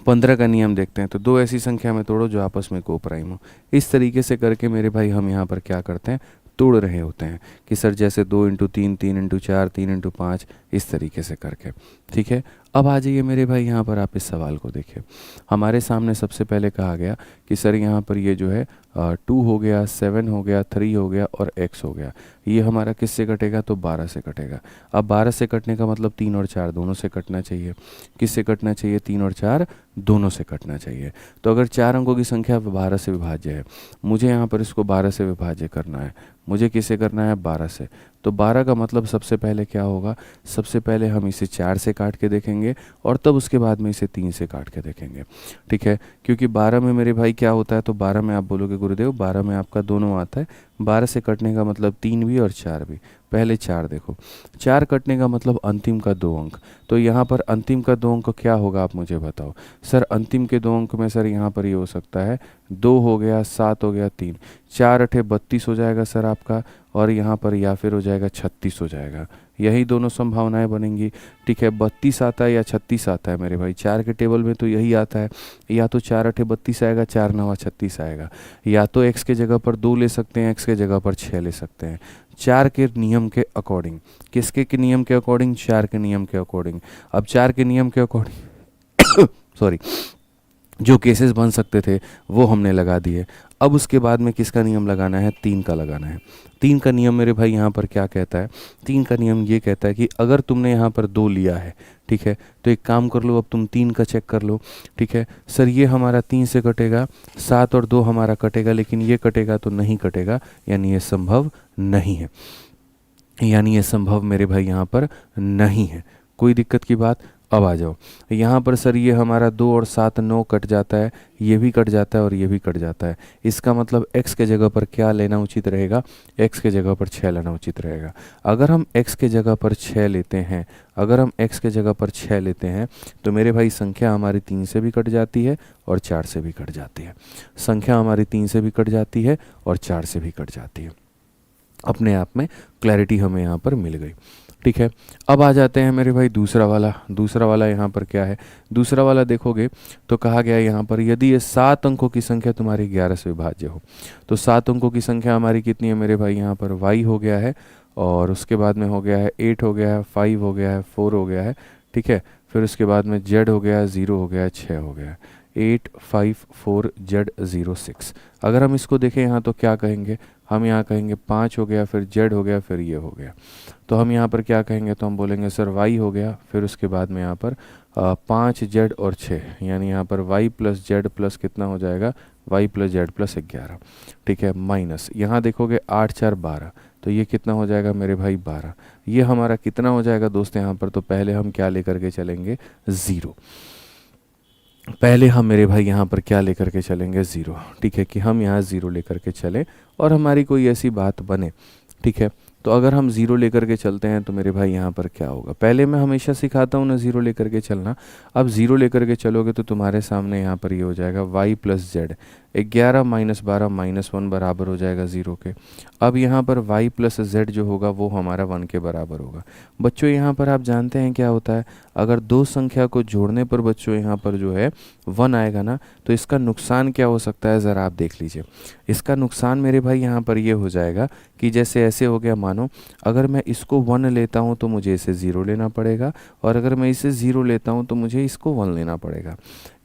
15 का नियम देखते हैं, तो 2 ऐसी संख्या में तोड़ो जो आपस में कोप्राइम हो। इस तरीके से करके मेरे भाई हम यहाँ पर क्या करते हैं, तोड़ रहे होते हैं कि सर जैसे 2 इंटू 3, 3 इंटू 4, 3 इंटू 5, इस तरीके से करके, ठीक है। अब आ जाइए मेरे भाई यहाँ पर आप इस सवाल को देखिए। हमारे सामने सबसे पहले कहा गया कि सर यहाँ पर ये जो है 2 हो गया, 7 हो गया, 3 हो गया और x हो गया, ये हमारा किससे कटेगा, तो 12 से कटेगा। अब 12 से कटने का मतलब 3 और 4 दोनों से कटना चाहिए। किससे कटना चाहिए, 3 और 4 दोनों से कटना चाहिए। तो अगर 4 अंकों की संख्या 12 से विभाज्य है, मुझे यहाँ पर इसको 12 से विभाज्य करना है। मुझे किससे करना है, 12 से। तो 12 का मतलब सबसे पहले क्या होगा, सबसे पहले हम इसे 4 से काट के देखेंगे और तब उसके बाद में इसे 3 से काट के देखेंगे, ठीक है। क्योंकि 12 में मेरे भाई क्या होता है, तो 12 में आप बोलोगे गुरुदेव 12 में आपका दोनों आता है। 12 से कटने का मतलब 3 भी और 4 भी। पहले 4 देखो, 4 कटने का मतलब अंतिम का 2 अंक। तो यहाँ पर अंतिम का 2 अंक क्या होगा, आप मुझे बताओ। सर अंतिम के 2 अंक में सर यहाँ पर ये हो सकता है 2 हो गया, 7 हो गया, 3, 4 अठे 32 हो जाएगा सर आपका, और यहाँ पर या फिर हो जाएगा 36 हो जाएगा। यही दोनों संभावनाएं बनेंगी, ठीक है। 32 आता है या 36 आता है मेरे भाई, 4 के टेबल में तो यही आता है। या तो 4 अठे 32 आएगा, 4 नवा 36 आएगा, या तो x के जगह पर 2 ले सकते हैं, x के जगह पर 6 ले सकते हैं। 4 के नियम के अकॉर्डिंग, किसके के नियम के अकॉर्डिंग, 4 के नियम के अकॉर्डिंग। अब 4 के नियम के अकॉर्डिंग सॉरी, जो केसेस बन सकते थे वो हमने लगा दिए। अब उसके बाद में किसका नियम लगाना है, 3 का लगाना है। 3 का नियम मेरे भाई यहाँ पर क्या कहता है, 3 का नियम ये कहता है कि अगर तुमने यहाँ पर 2 लिया है, ठीक है, तो एक काम कर लो, अब तुम 3 का चेक कर लो, ठीक है। सर ये हमारा 3 से कटेगा, 7 और 2 हमारा कटेगा, लेकिन ये कटेगा तो नहीं कटेगा, यानी ये संभव नहीं है, यानी ये संभव मेरे भाई यहाँ पर नहीं है। कोई दिक्कत की बात। अब आ जाओ यहाँ पर, सर ये हमारा 2 और 7 9 कट जाता है, ये भी कट जाता है और ये भी कट जाता है। इसका मतलब x के जगह पर क्या लेना उचित रहेगा, x के जगह पर 6 लेना उचित रहेगा। अगर हम x के जगह पर 6 लेते हैं, अगर हम x के जगह पर 6 लेते हैं, तो मेरे भाई संख्या हमारी 3 से भी कट जाती है और 4 से भी कट जाती है। संख्या हमारी 3 से भी कट जाती है और 4 से भी कट जाती है। अपने आप में क्लैरिटी हमें यहाँ पर मिल गई, ठीक है। अब आ जाते हैं मेरे भाई दूसरा वाला यहाँ पर क्या है। दूसरा वाला देखोगे तो कहा गया है यहाँ पर, यदि ये 7 अंकों की संख्या तुम्हारी 11 से विभाज्य हो, तो 7 अंकों की संख्या हमारी कितनी है मेरे भाई, यहाँ पर y हो गया है, और उसके बाद में हो गया है 8 हो गया है, 5 हो गया है, 4 हो गया है, ठीक है। फिर उसके बाद में z हो गया है, 0 हो गया है, 6 हो गया है। 8 5 4 z 0 6। अगर हम इसको देखें यहाँ तो क्या कहेंगे, हम यहाँ कहेंगे 5 हो गया, फिर z हो गया, फिर ये हो गया। तो हम यहाँ पर क्या कहेंगे, तो हम बोलेंगे सर y हो गया, फिर उसके बाद में यहाँ पर 5 z और 6, यानी यहाँ पर y प्लस z प्लस कितना हो जाएगा, y प्लस z प्लस 11, ठीक है। माइनस यहाँ देखोगे 8 4 12, तो ये कितना हो जाएगा मेरे भाई 12। ये हमारा कितना हो जाएगा दोस्त यहाँ पर, तो पहले हम क्या लेकर के चलेंगे, 0। पहले हम मेरे भाई यहाँ पर क्या लेकर के चलेंगे, 0, ठीक है। कि हम यहाँ 0 लेकर के चलें और हमारी कोई ऐसी बात बने, ठीक है, तो अगर हम ज़ीरो लेकर के चलते हैं तो मेरे भाई यहाँ पर क्या होगा, पहले मैं हमेशा सिखाता हूँ ना ज़ीरो लेकर के चलना। अब ज़ीरो लेकर के चलोगे तो तुम्हारे सामने यहाँ पर ये हो जाएगा y plus z, 11 minus 12 minus 1 बराबर हो जाएगा ज़ीरो के। अब यहाँ पर y प्लस जेड जो होगा वो हमारा 1 के बराबर होगा। बच्चों यहाँ पर आप जानते हैं क्या होता है, अगर दो संख्या को जोड़ने पर बच्चों यहाँ पर जो है 1 आएगा ना, तो इसका नुकसान क्या हो सकता है ज़रा आप देख लीजिए। इसका नुकसान मेरे भाई यहाँ पर ये हो जाएगा कि जैसे ऐसे हो गया, मानो अगर मैं इसको 1 लेता हूँ तो मुझे इसे 0 लेना पड़ेगा, और अगर मैं इसे 0 लेता हूँ तो मुझे इसको 1 लेना पड़ेगा।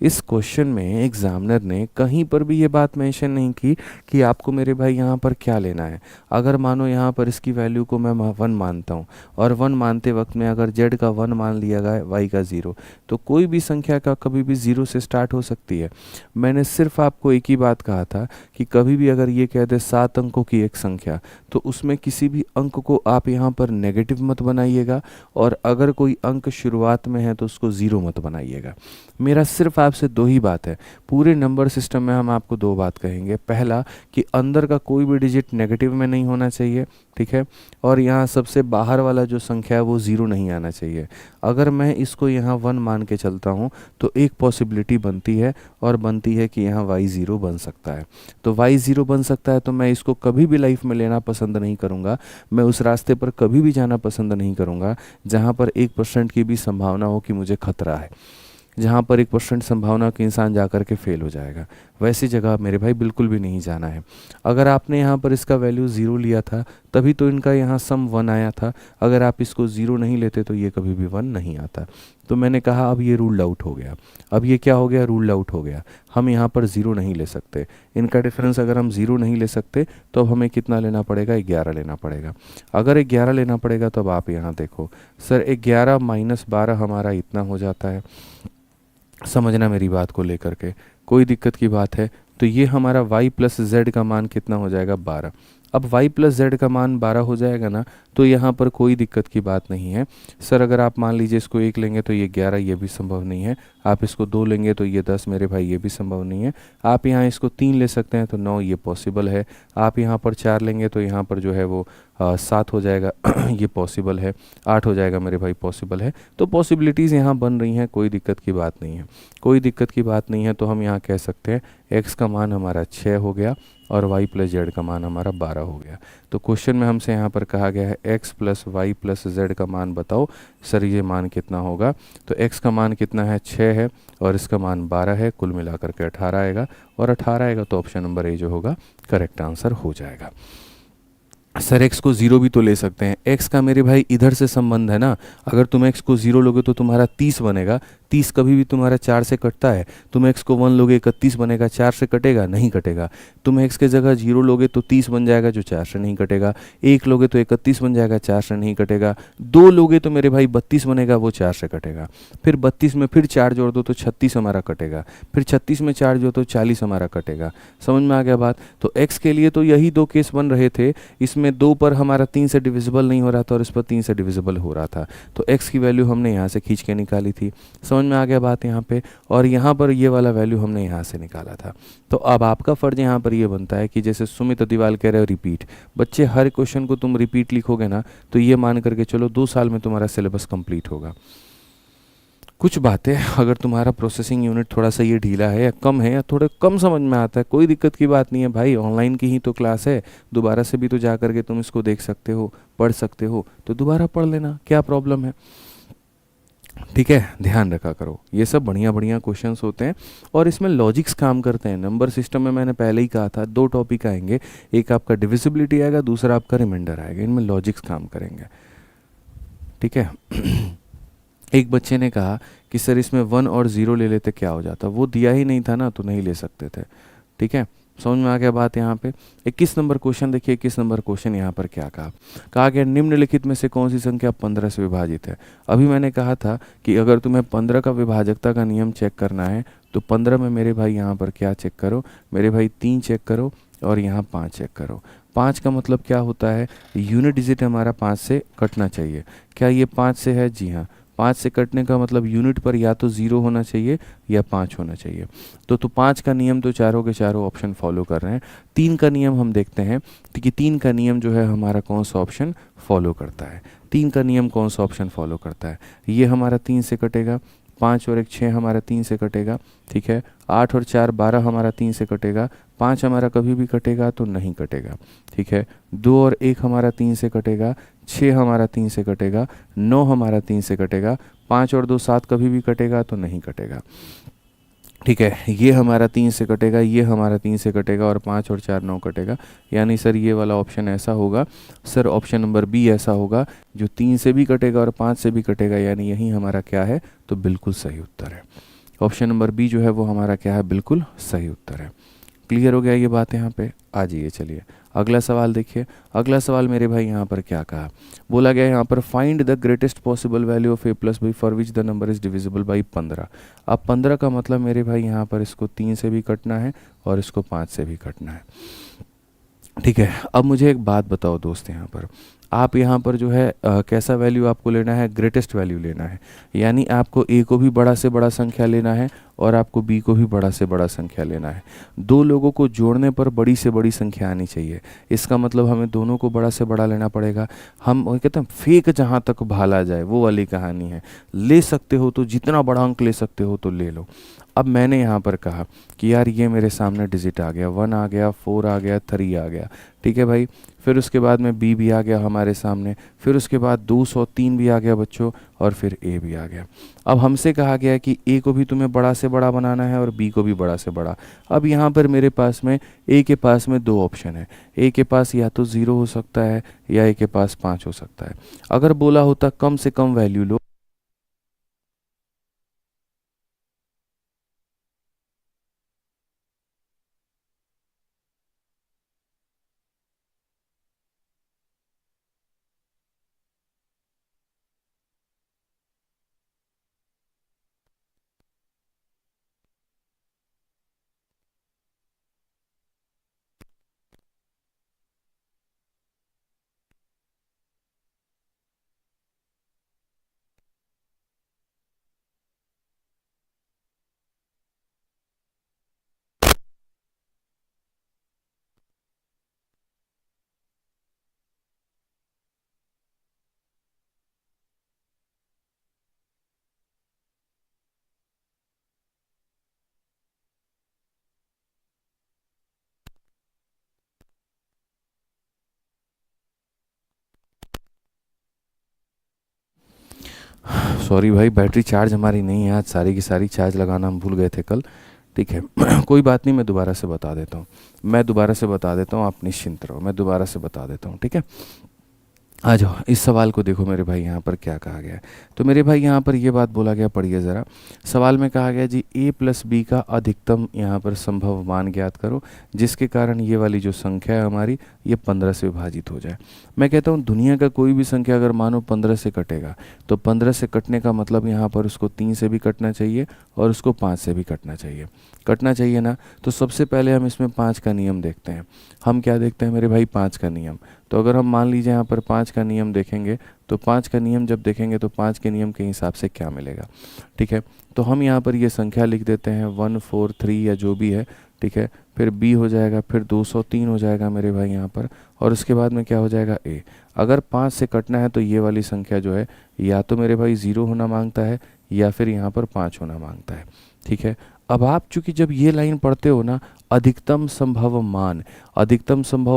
इस क्वेश्चन में एग्जामिनर ने कहीं पर भी ये बात मेंशन नहीं की कि आपको मेरे भाई यहाँ पर क्या लेना है। अगर मानो यहाँ पर इसकी वैल्यू को मैं 1 मानता हूँ, और 1 मानते वक्त में अगर z का 1 मान लिया गया, y का 0, तो कोई भी संख्या का कभी भी 0 से स्टार्ट हो सकती है। मैंने सिर्फ आपको एक ही बात कहा था कि कभी भी अगर ये कह दे 7 अंकों की एक संख्या, तो उसमें किसी भी अंक को आप यहाँ पर नेगेटिव मत बनाइएगा, और अगर कोई अंक शुरुआत में है तो उसको 0 मत बनाइएगा। मेरा सिर्फ आपसे दो ही बात है, पूरे नंबर सिस्टम में हम आपको दो बात कहेंगे। पहला कि अंदर का कोई भी डिजिट नेगेटिव में नहीं होना चाहिए, ठीक है, और यहाँ सबसे बाहर वाला जो संख्या है वो 0 नहीं आना चाहिए। अगर मैं इसको यहाँ 1 मान के चलता हूँ तो एक पॉसिबिलिटी बनती है, और बनती है कि यहाँ y 0 बन सकता है। तो y 0 बन सकता है तो मैं इसको कभी भी लाइफ में लेना पसंद नहीं करूँगा, मैं उस रास्ते पर कभी भी जाना पसंद नहीं करूँगा जहाँ पर 1% की भी संभावना हो कि मुझे खतरा है, जहाँ पर 1% संभावना कि इंसान जाकर के फेल हो जाएगा। वैसी जगह मेरे भाई बिल्कुल भी नहीं जाना है। अगर आपने यहाँ पर इसका वैल्यू 0 लिया था तभी तो इनका यहाँ सम 1 आया था, अगर आप इसको 0 नहीं लेते तो ये कभी भी 1 नहीं आता। तो मैंने कहा अब ये रूल्ड आउट हो गया। अब ये क्या हो गया, रूल्ड आउट हो गया। हम यहाँ पर 0 नहीं ले सकते, इनका डिफरेंस अगर हम 0 नहीं ले सकते तो अब हमें कितना लेना पड़ेगा, 11 लेना पड़ेगा। अगर 11 लेना पड़ेगा तो अब आप यहाँ देखो सर, 11 माइनस 12 हमारा इतना हो जाता है। समझना मेरी बात को लेकर के, कोई दिक्कत की बात है? तो ये हमारा y प्लस जेड का मान कितना हो जाएगा, 12। अब y प्लस जेड का मान 12 हो जाएगा ना, तो यहाँ पर कोई दिक्कत की बात नहीं है। सर अगर आप मान लीजिए इसको 1 लेंगे तो ये 11, ये भी संभव नहीं है। आप इसको 2 लेंगे तो ये 10, मेरे भाई ये भी संभव नहीं है। आप यहाँ इसको 3 ले सकते हैं तो 9, ये पॉसिबल है। आप यहाँ पर 4 लेंगे तो यहाँ पर जो है वो 7 हो जाएगा ये पॉसिबल है। 8 हो जाएगा मेरे भाई, पॉसिबल है। तो पॉसिबिलिटीज़ यहाँ बन रही हैं, कोई दिक्कत की बात नहीं है, कोई दिक्कत की बात नहीं है। तो हम यहाँ कह सकते हैं x का मान हमारा 6 हो गया और y प्लस जेड का मान हमारा 12 हो गया। तो क्वेश्चन में हमसे यहाँ पर कहा गया है x plus y plus z का मान बताओ सर, ये मान कितना होगा। तो x का मान कितना है, 6 है, और इसका मान 12 है, कुल मिलाकर के 18 आएगा। और 18 आएगा तो ऑप्शन नंबर ए जो होगा करेक्ट आंसर हो जाएगा। सर x को 0 भी तो ले सकते हैं, x का मेरे भाई इधर से संबंध है ना। अगर तुम x को 0 लोगे तो तुम्हारा 30 बनेगा। 30 कभी भी तुम्हारा 4 से कटता है। तुम x को 1 लोगे 31 बनेगा, 4 से कटेगा नहीं कटेगा। तुम x के जगह 0 लोगे तो 30 बन जाएगा जो 4 से नहीं कटेगा। 1 लोगे तो 31 बन जाएगा, 4 से नहीं कटेगा। 2 लोगे तो मेरे भाई 32 बनेगा, वो 4 से कटेगा। फिर 32 में फिर 4 जोड़ दो तो 36 हमारा कटेगा। फिर 36 में 4 जोड़ तो 40 हमारा कटेगा। समझ में आ गया बात? तो x के लिए तो यही दो केस बन रहे थे। इसमें 2 पर हमारा 3 से डिविजिबल नहीं हो रहा था और इस पर 3 से डिविजिबल हो रहा था। तो x की वैल्यू हमने यहाँ से खींच के निकाली थी। समझ में आ गया बात यहाँ पे? और यहाँ पर ये वाला वैल्यू हमने यहाँ से निकाला था। तो अब आपका फ़र्ज यहाँ पर ये बनता है कि जैसे सुमित अतिवाल कह रहे हो रिपीट। बच्चे हर क्वेश्चन को तुम रिपीट लिखोगे ना तो ये मान करके चलो 2 साल में तुम्हारा सिलेबस कंप्लीट होगा। कुछ बातें अगर तुम्हारा प्रोसेसिंग यूनिट थोड़ा सा ये ढीला है या कम है या थोड़े कम समझ में आता है, कोई दिक्कत की बात नहीं है भाई। ऑनलाइन की ही तो क्लास है, दोबारा से भी तो जा करके तुम इसको देख सकते हो, पढ़ सकते हो, तो दोबारा पढ़ लेना, क्या प्रॉब्लम है? ठीक है, ध्यान रखा करो। ये सब बढ़िया बढ़िया क्वेश्चंस होते हैं और इसमें लॉजिक्स काम करते हैं। नंबर सिस्टम में मैंने पहले ही कहा था 2 टॉपिक आएंगे, एक आपका डिविजिबिलिटी आएगा, दूसरा आपका रिमाइंडर आएगा। इनमें लॉजिक्स काम करेंगे, ठीक है। एक बच्चे ने कहा कि सर इसमें 1 और 0 ले लेते क्या हो जाता, वो दिया ही नहीं था ना तो नहीं ले सकते थे, ठीक है। समझ में आ गया बात यहाँ पे? 21 नंबर क्वेश्चन देखिए। 21 नंबर क्वेश्चन यहाँ पर क्या कहा गया, निम्नलिखित में से कौन सी संख्या 15 से विभाजित है। अभी मैंने कहा था कि अगर तुम्हें 15 का विभाजकता का नियम चेक करना है तो 15 में मेरे भाई यहाँ पर क्या चेक करो, मेरे भाई 3 चेक करो और यहाँ 5 चेक करो। 5 का मतलब क्या होता है, यूनिट डिजिट हमारा 5 से कटना चाहिए। क्या ये 5 से है? जी हाँ, 5 से कटने का मतलब यूनिट पर या तो 0 होना चाहिए या 5 होना चाहिए। तो 5 का नियम तो चारों के चारों ऑप्शन फॉलो कर रहे हैं। 3 का नियम हम देखते हैं कि 3 का नियम जो है हमारा कौन सा ऑप्शन फॉलो करता है। 3 का नियम कौन सा ऑप्शन फॉलो करता है, ये हमारा 3 से कटेगा, 5 और 1 6 हमारा 3 से कटेगा, ठीक है। 8 और 4 12 हमारा 3 से कटेगा, 5 हमारा कभी भी कटेगा तो नहीं कटेगा, ठीक है। 2 और 1 हमारा 3 से कटेगा, 6 हमारा 3 से कटेगा, 9 हमारा 3 से कटेगा, 5 और 2 7 कभी भी कटेगा तो नहीं कटेगा, ठीक है। ये हमारा 3 से कटेगा, ये हमारा 3 से कटेगा और 5 और 4 9 कटेगा। यानी सर ये वाला ऑप्शन ऐसा होगा, सर ऑप्शन नंबर बी ऐसा होगा जो 3 से भी कटेगा और 5 से भी कटेगा, यानी यही हमारा क्या है, तो बिल्कुल सही उत्तर है। ऑप्शन नंबर बी जो है वो हमारा क्या है, बिल्कुल सही उत्तर है। क्लियर हो गया ये बात यहाँ पे। आ जाइए चलिए अगला सवाल देखिए। अगला सवाल मेरे भाई यहाँ पर क्या कहा, बोला गया यहाँ पर find the greatest possible value of a plus b for which the number is divisible by 15। अब 15 का मतलब मेरे भाई यहाँ पर इसको 3 से भी कटना है और इसको 5 से भी कटना है, ठीक है। अब मुझे एक बात बताओ दोस्त, यहाँ पर आप यहाँ पर जो है कैसा वैल्यू आपको लेना है, ग्रेटेस्ट वैल्यू लेना है। यानी आपको a को भी बड़ा से बड़ा संख्या लेना है और आपको b को भी बड़ा से बड़ा संख्या लेना है। दो लोगों को जोड़ने पर बड़ी से बड़ी संख्या आनी चाहिए, इसका मतलब हमें दोनों को बड़ा से बड़ा लेना पड़ेगा। हम वो कहते हैं फेंक जहाँ तक भाला जाए, वो वाली कहानी है। ले सकते हो तो जितना बड़ा अंक ले सकते हो तो ले लो। अब मैंने यहाँ पर कहा कि यार ये मेरे सामने डिजिट आ गया, 1 आ गया, 4 आ गया, 3 आ गया, ठीक है भाई। फिर उसके बाद में बी भी आ गया हमारे सामने, फिर उसके बाद 203 भी आ गया बच्चों, और फिर ए भी आ गया। अब हमसे कहा गया है कि ए को भी तुम्हें बड़ा से बड़ा बनाना है और बी को भी बड़ा से बड़ा। अब यहाँ पर मेरे पास में ए के पास में 2 ऑप्शन है। ए के पास या तो 0 हो सकता है या ए के पास 5 हो सकता है। अगर बोला होता कम से कम वैल्यू लो, सॉरी भाई बैटरी चार्ज हमारी नहीं है आज, सारी की सारी चार्ज लगाना हम भूल गए थे कल, ठीक है। कोई बात नहीं, मैं दोबारा से बता देता हूँ, आप निश्चिंत रहो, मैं दोबारा से बता देता हूँ, ठीक है। आ जाओ इस सवाल को देखो मेरे भाई, यहाँ पर क्या कहा गया है। तो मेरे भाई यहाँ पर ये बात बोला गया, पढ़िए ज़रा। सवाल में कहा गया जी a प्लस बी का अधिकतम यहाँ पर संभव मान ज्ञात करो जिसके कारण ये वाली जो संख्या है हमारी ये 15 से विभाजित हो जाए। मैं कहता हूँ दुनिया का कोई भी संख्या अगर मानो 15 से कटेगा तो 15 से कटने का मतलब यहाँ पर उसको 3 से भी कटना चाहिए और उसको 5 से भी कटना चाहिए ना। तो सबसे पहले हम इसमें 5 का नियम देखते हैं। हम क्या देखते हैं मेरे भाई, 5 का नियम। तो अगर हम मान लीजिए यहाँ पर 5 का नियम देखेंगे तो 5 का नियम जब देखेंगे तो 5 के नियम के हिसाब से क्या मिलेगा, ठीक है। तो हम यहाँ पर ये संख्या लिख देते हैं 1 4 3 या जो भी है, ठीक है। फिर b हो जाएगा, फिर 203 हो जाएगा मेरे भाई यहाँ पर, और उसके बाद में क्या हो जाएगा a। अगर 5 से कटना है तो ये वाली संख्या जो है या तो मेरे भाई 0 होना मांगता है या फिर यहाँ पर 5 होना मांगता है, ठीक है। अब आप चूंकि जब ये लाइन पढ़ते हो ना, अधिकतम संभव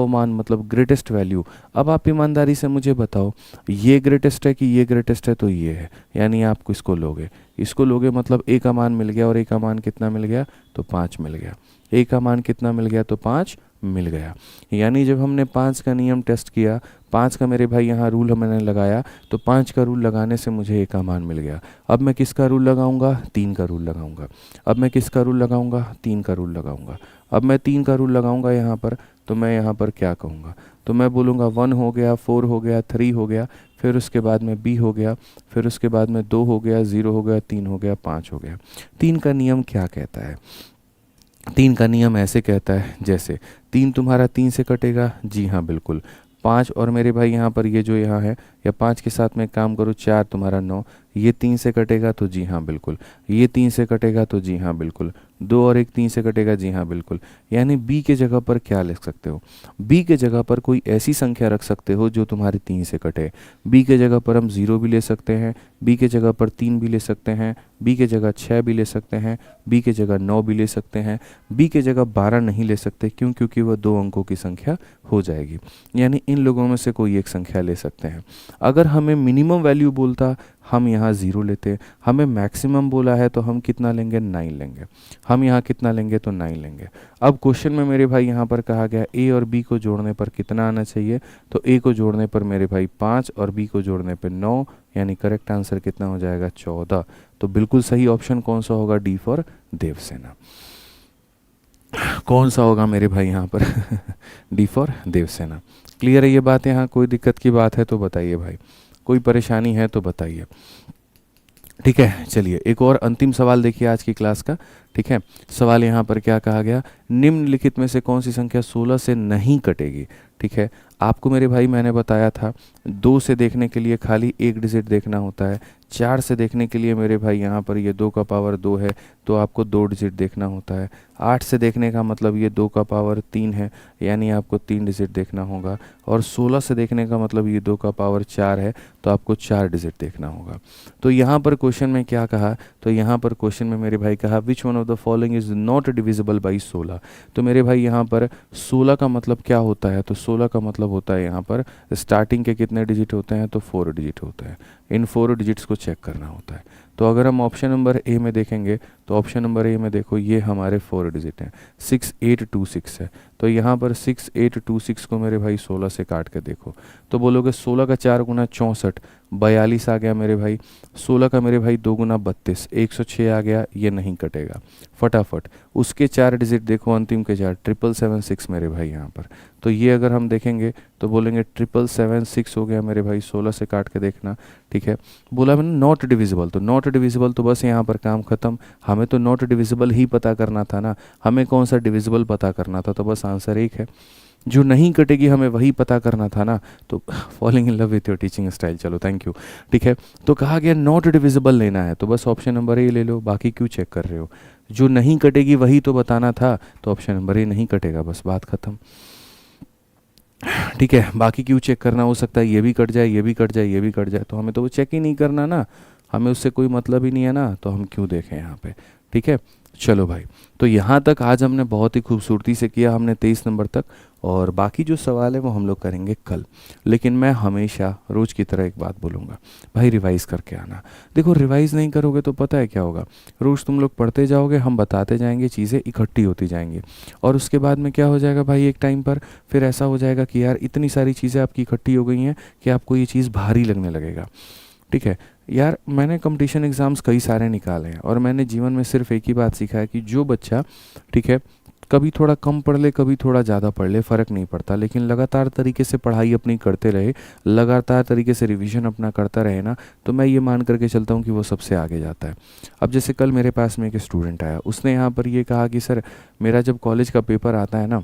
मान मतलब ग्रेटेस्ट वैल्यू। अब आप ईमानदारी से मुझे बताओ ये ग्रेटेस्ट है कि ये ग्रेटेस्ट है, तो ये है, यानी आप इसको लोगे मतलब a का मान मिल गया, और a का मान कितना मिल गया, तो 5 मिल गया। a का मान कितना मिल गया, तो 5 मिल गया। यानी जब हमने 5 का नियम टेस्ट किया, 5 का मेरे भाई यहाँ रूल मैंने लगाया, तो 5 का रूल लगाने से मुझे a का मान मिल गया। अब मैं किसका रूल लगाऊंगा, 3 का रूल लगाऊंगा। अब मैं किसका रूल लगाऊंगा, 3 का रूल लगाऊंगा। अब मैं 3 का रूल लगाऊंगा यहाँ पर, तो मैं यहाँ पर क्या कहूँगा, तो मैं बोलूँगा 1 हो गया, 4 हो गया, 3 हो गया, फिर उसके बाद में b हो गया, फिर उसके बाद में 2 हो गया, 0 हो गया, 3 हो गया, 5 हो गया। 3 का नियम क्या कहता है, 3 का नियम ऐसे कहता है जैसे 3 तुम्हारा 3 से कटेगा, जी हाँ बिल्कुल। 5 और मेरे भाई यहाँ पर ये जो यहाँ है, या 5 के साथ में काम करो 4 तुम्हारा 9, ये 3 से कटेगा तो जी हाँ बिल्कुल, ये 3 से कटेगा तो जी हाँ बिल्कुल, 2 और 1 3 से कटेगा, जी हाँ बिल्कुल। यानी बी के जगह पर क्या लिख सकते हो, बी के जगह पर कोई ऐसी संख्या रख सकते हो जो तुम्हारे 3 से कटे। बी के जगह पर हम 0 भी ले सकते हैं, बी के जगह पर 3 भी ले सकते हैं, बी के जगह 6 भी ले सकते हैं, बी के जगह 9 भी ले सकते हैं, बी के जगह 12 नहीं ले सकते, क्यों? क्योंकि वह 2 अंकों की संख्या हो जाएगी। यानी इन लोगों में से कोई एक संख्या ले सकते हैं। अगर हमें मिनिमम वैल्यू बोलता, हम यहाँ 0 लेते। हमें मैक्सिमम बोला है तो हम कितना लेंगे, 9 लेंगे। हम यहाँ कितना लेंगे, तो 9 लेंगे। अब क्वेश्चन में मेरे भाई यहाँ पर कहा गया ए और बी को जोड़ने पर कितना आना चाहिए, तो ए को जोड़ने पर मेरे भाई 5 और बी को जोड़ने पर 9, यानी करेक्ट आंसर कितना हो जाएगा, 14। तो बिल्कुल सही ऑप्शन कौन सा होगा, डी फॉर देवसेना। कौन सा होगा मेरे भाई यहाँ पर डी फॉर देवसेना। क्लियर है ये बात? यहाँ कोई दिक्कत की बात है तो बताइए भाई, कोई परेशानी है तो बताइए। ठीक है, चलिए एक और अंतिम सवाल देखिए आज की क्लास का। ठीक है, सवाल यहाँ पर क्या कहा गया, निम्नलिखित में से कौन सी संख्या 16 से नहीं कटेगी। ठीक है, आपको मेरे भाई मैंने बताया था 2 से देखने के लिए खाली एक डिजिट देखना होता है, 4 से देखने के लिए मेरे भाई यहाँ पर ये 2 का पावर 2 है तो आपको 2 डिजिट देखना होता है, 8 से देखने का मतलब ये 2 का पावर 3 है यानी आपको 3 डिजिट देखना होगा, और 16 से देखने का मतलब ये 2 का पावर 4 है तो आपको 4 डिजिट देखना होगा। तो यहाँ पर क्वेश्चन में क्या कहा, तो यहाँ पर क्वेश्चन में मेरे भाई कहा which one of the following is not divisible by 16। तो मेरे भाई यहाँ पर 16 का मतलब क्या होता है, तो 16 का मतलब होता है यहाँ पर स्टार्टिंग के कितने डिजिट होते हैं, तो 4 डिजिट होते हैं। इन 4 डिजिट्स को चेक करना होता है। तो अगर हम ऑप्शन नंबर ए में देखेंगे तो ऑप्शन नंबर ए में देखो ये हमारे 4 डिजिट हैं, 6826 है। तो यहाँ पर 6826 को मेरे भाई 16 से काट के देखो तो बोलोगे 16 का 4 गुना 64, 42 आ गया मेरे भाई। 16 का मेरे भाई 2 गुना 32, 106 आ गया, ये नहीं कटेगा। फटाफट उसके 4 डिजिट देखो, अंतिम के 4, 7776 मेरे भाई यहाँ पर। तो ये अगर हम देखेंगे तो बोलेंगे 7776 हो गया मेरे भाई, 16 से काट के देखना। ठीक है, बोला मैंने नॉट डिविजिबल, तो नॉट डिविजिबल तो बस यहाँ पर काम खत्म। हमें तो नॉट डिविजिबल ही पता करना था ना, हमें कौन सा डिविजिबल पता करना था, तो बस आंसर एक है। जो नहीं कटेगी हमें वही पता करना था ना, तो falling in love with your teaching style, चलो थैंक यू। ठीक है, तो कहा गया नॉट डिविजिबल लेना है तो बस ऑप्शन नंबर ए ले लो, बाकी क्यों चेक कर रहे हो, जो नहीं कटेगी वही तो बताना था, तो ऑप्शन नंबर ए नहीं कटेगा, बस बात खत्म। ठीक है, बाकी क्यों चेक करना, हो सकता है ये भी कट जाए, ये भी कट जाए, ये भी कट जाए, तो हमें तो वो चेक ही नहीं करना ना, हमें उससे कोई मतलब ही नहीं है ना, तो हम क्यों देखें यहाँ पे। ठीक है, चलो भाई, तो यहाँ तक आज हमने बहुत ही खूबसूरती से किया, हमने 23 नंबर तक, और बाकी जो सवाल है वो हम लोग करेंगे कल। लेकिन मैं हमेशा रोज़ की तरह एक बात बोलूँगा, भाई रिवाइज़ करके आना। देखो रिवाइज़ नहीं करोगे तो पता है क्या होगा, रोज़ तुम लोग पढ़ते जाओगे, हम बताते जाएंगे, चीज़ें इकट्ठी होती जाएंगी, और उसके बाद में क्या हो जाएगा भाई, एक टाइम पर फिर ऐसा हो जाएगा कि यार इतनी सारी चीज़ें आपकी इकट्ठी हो गई हैं कि आपको ये चीज़ भारी लगने लगेगा। ठीक है यार, मैंने कंपटीशन एग्ज़ाम्स कई सारे निकाले हैं और मैंने जीवन में सिर्फ एक ही बात सीखा है कि जो बच्चा, ठीक है, कभी थोड़ा कम पढ़ ले, कभी थोड़ा ज़्यादा पढ़ ले, फ़र्क नहीं पड़ता, लेकिन लगातार तरीके से पढ़ाई अपनी करते रहे, लगातार तरीके से रिवीजन अपना करता रहे ना, तो मैं ये मान करके चलता हूँ कि वो सबसे आगे जाता है। अब जैसे कल मेरे पास में एक स्टूडेंट आया, उसने यहाँ पर ये कहा कि सर मेरा जब कॉलेज का पेपर आता है ना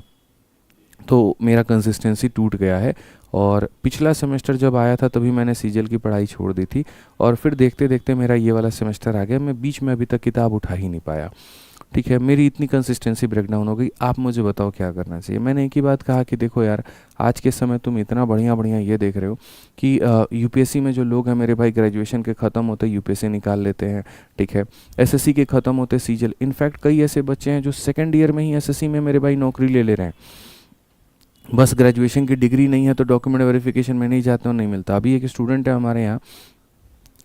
तो मेरा कंसिस्टेंसी टूट गया है, और पिछला सेमेस्टर जब आया था तभी मैंने सीजीएल की पढ़ाई छोड़ दी थी, और फिर देखते देखते मेरा ये वाला सेमेस्टर आ गया, मैं बीच में अभी तक किताब उठा ही नहीं पाया। ठीक है, मेरी इतनी कंसिस्टेंसी ब्रेकडाउन हो गई, आप मुझे बताओ क्या करना चाहिए। मैंने एक ही बात कहा कि देखो यार, आज के समय तुम इतना बढ़िया बढ़िया ये देख रहे हो कि यूपीएससी में जो लोग हैं मेरे भाई, ग्रेजुएशन के ख़त्म होते यूपीएससी निकाल लेते हैं। ठीक है, एसएससी के ख़त्म होते सीजीएल, इनफैक्ट कई ऐसे बच्चे हैं जो सेकेंड ईयर में ही एसएससी में मेरे भाई नौकरी ले ले रहे हैं, बस ग्रेजुएशन की डिग्री नहीं है तो डॉक्यूमेंट वेरिफिकेशन में नहीं जाते हो, नहीं मिलता। अभी एक स्टूडेंट है हमारे यहाँ,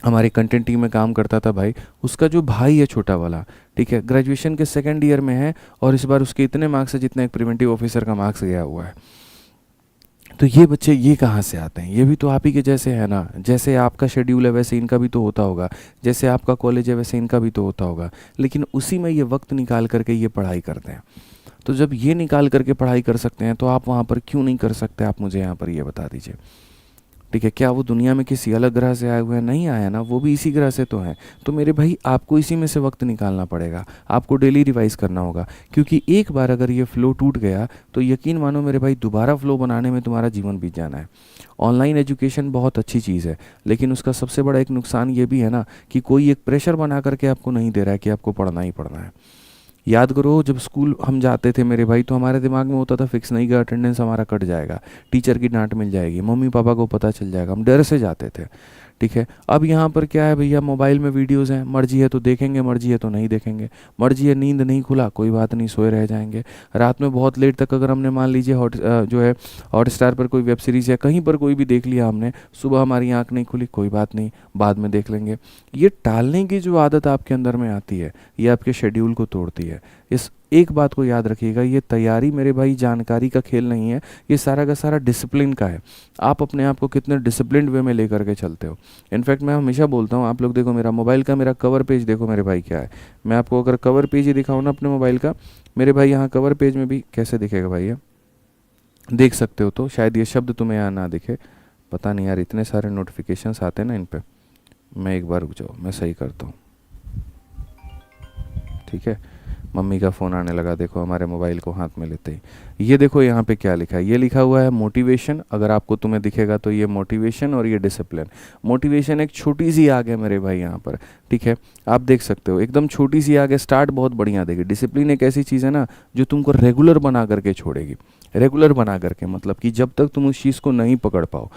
हमारे कंटेंट टीम में काम करता था भाई, उसका जो भाई है छोटा वाला, ठीक है, ग्रेजुएशन के सेकंड ईयर में है, और इस बार उसके इतने मार्क्स है जितना एक प्रिवेंटिव ऑफिसर का मार्क्स गया हुआ है। तो ये बच्चे ये कहाँ से आते हैं, ये भी तो आप ही के जैसे है ना, जैसे आपका शेड्यूल है वैसे इनका भी तो होता होगा, जैसे आपका कॉलेज है वैसे इनका भी तो होता होगा, लेकिन उसी में ये वक्त निकाल करके ये पढ़ाई करते हैं। तो जब ये निकाल करके पढ़ाई कर सकते हैं तो आप वहाँ पर क्यों नहीं कर सकते, आप मुझे यहाँ पर ये बता दीजिए। ठीक है, क्या वो दुनिया में किसी अलग ग्रह से आए हुए हैं? नहीं आया ना, वो भी इसी ग्रह से तो हैं। तो मेरे भाई आपको इसी में से वक्त निकालना पड़ेगा, आपको डेली रिवाइज करना होगा, क्योंकि एक बार अगर ये फ्लो टूट गया तो यकीन मानो मेरे भाई दोबारा फ्लो बनाने में तुम्हारा जीवन बीत जाना है। ऑनलाइन एजुकेशन बहुत अच्छी चीज़ है, लेकिन उसका सबसे बड़ा एक नुकसान ये भी है ना कि कोई एक प्रेशर बना करके आपको नहीं दे रहा है कि आपको पढ़ना ही पढ़ना है। याद करो जब स्कूल हम जाते थे मेरे भाई, तो हमारे दिमाग में होता था फिक्स नहीं गया, अटेंडेंस हमारा कट जाएगा, टीचर की डांट मिल जाएगी, मम्मी पापा को पता चल जाएगा, हम डर से जाते थे। ठीक है, अब यहाँ पर क्या है भैया, मोबाइल में वीडियोस हैं, मर्जी है तो देखेंगे, मर्जी है तो नहीं देखेंगे, मर्जी है नींद नहीं खुला कोई बात नहीं, सोए रह जाएंगे। रात में बहुत लेट तक अगर हमने मान लीजिए जो है हॉटस्टार पर कोई वेब सीरीज़ या कहीं पर कोई भी देख लिया हमने, सुबह हमारी आंख नहीं खुली कोई बात नहीं, बाद में देख लेंगे। ये टालने की जो आदत आपके अंदर में आती है, ये आपके शेड्यूल को तोड़ती है। इस एक बात को याद रखिएगा, ये तैयारी मेरे भाई जानकारी का खेल नहीं है, ये सारा का सारा डिसिप्लिन का है। आप अपने आप को कितने डिसिप्लिन्ड वे में लेकर के चलते हो। इनफैक्ट मैं हमेशा बोलता हूँ, आप लोग देखो मेरा मोबाइल का मेरा कवर पेज देखो मेरे भाई क्या है। मैं आपको अगर कवर पेज ही दिखाऊँ ना अपने मोबाइल का, मेरे भाई यहाँ कवर पेज में भी कैसे दिखेगा भाई, ये देख सकते हो। तो शायद ये शब्द तुम्हें यहाँ ना दिखे, पता नहीं यार, इतने सारे नोटिफिकेशंस आते हैं ना इन पर। मैं एक बार रुक जाओ, मैं सही करता हूँ। ठीक है, मम्मी का फ़ोन आने लगा, देखो हमारे मोबाइल को हाथ में लेते ही। ये देखो यहाँ पे क्या लिखा है, ये लिखा हुआ है मोटिवेशन। अगर आपको तुम्हें दिखेगा तो ये मोटिवेशन और ये डिसिप्लिन। मोटिवेशन एक छोटी सी आग है मेरे भाई यहाँ पर, ठीक है, आप देख सकते हो एकदम छोटी सी आग है, स्टार्ट बहुत बढ़िया देगी। डिसिप्लिन एक ऐसी चीज़ है ना जो तुमको रेगुलर बना करके छोड़ेगी। रेगुलर बना करके मतलब कि जब तक तुम उस चीज़ को नहीं पकड़ पाओ,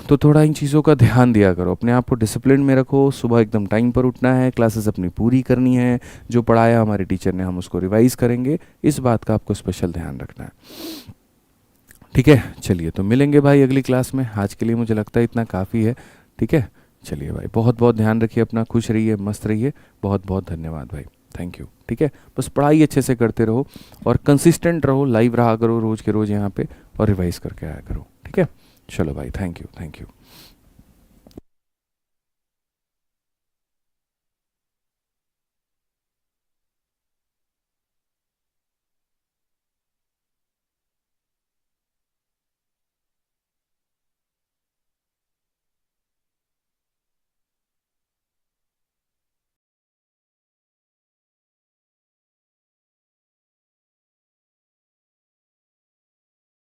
तो थोड़ा इन चीज़ों का ध्यान दिया करो, अपने आप को डिसिप्लिन में रखो। सुबह एकदम टाइम पर उठना है, क्लासेस अपनी पूरी करनी है, जो पढ़ाया हमारे टीचर ने हम उसको रिवाइज करेंगे, इस बात का आपको स्पेशल ध्यान रखना है। ठीक है, चलिए तो मिलेंगे भाई अगली क्लास में। आज के लिए मुझे लगता है इतना काफ़ी है। ठीक है, चलिए भाई, बहुत बहुत ध्यान रखिए अपना, खुश रहिए, मस्त रहिए। बहुत बहुत धन्यवाद भाई, थैंक यू। ठीक है, बस पढ़ाई अच्छे से करते रहो और कंसिस्टेंट रहो, लाइव रहा करो रोज़ के रोज़ यहाँ पे, और रिवाइज करके आया करो। ठीक है, चलो भाई, थैंक यू, थैंक यू।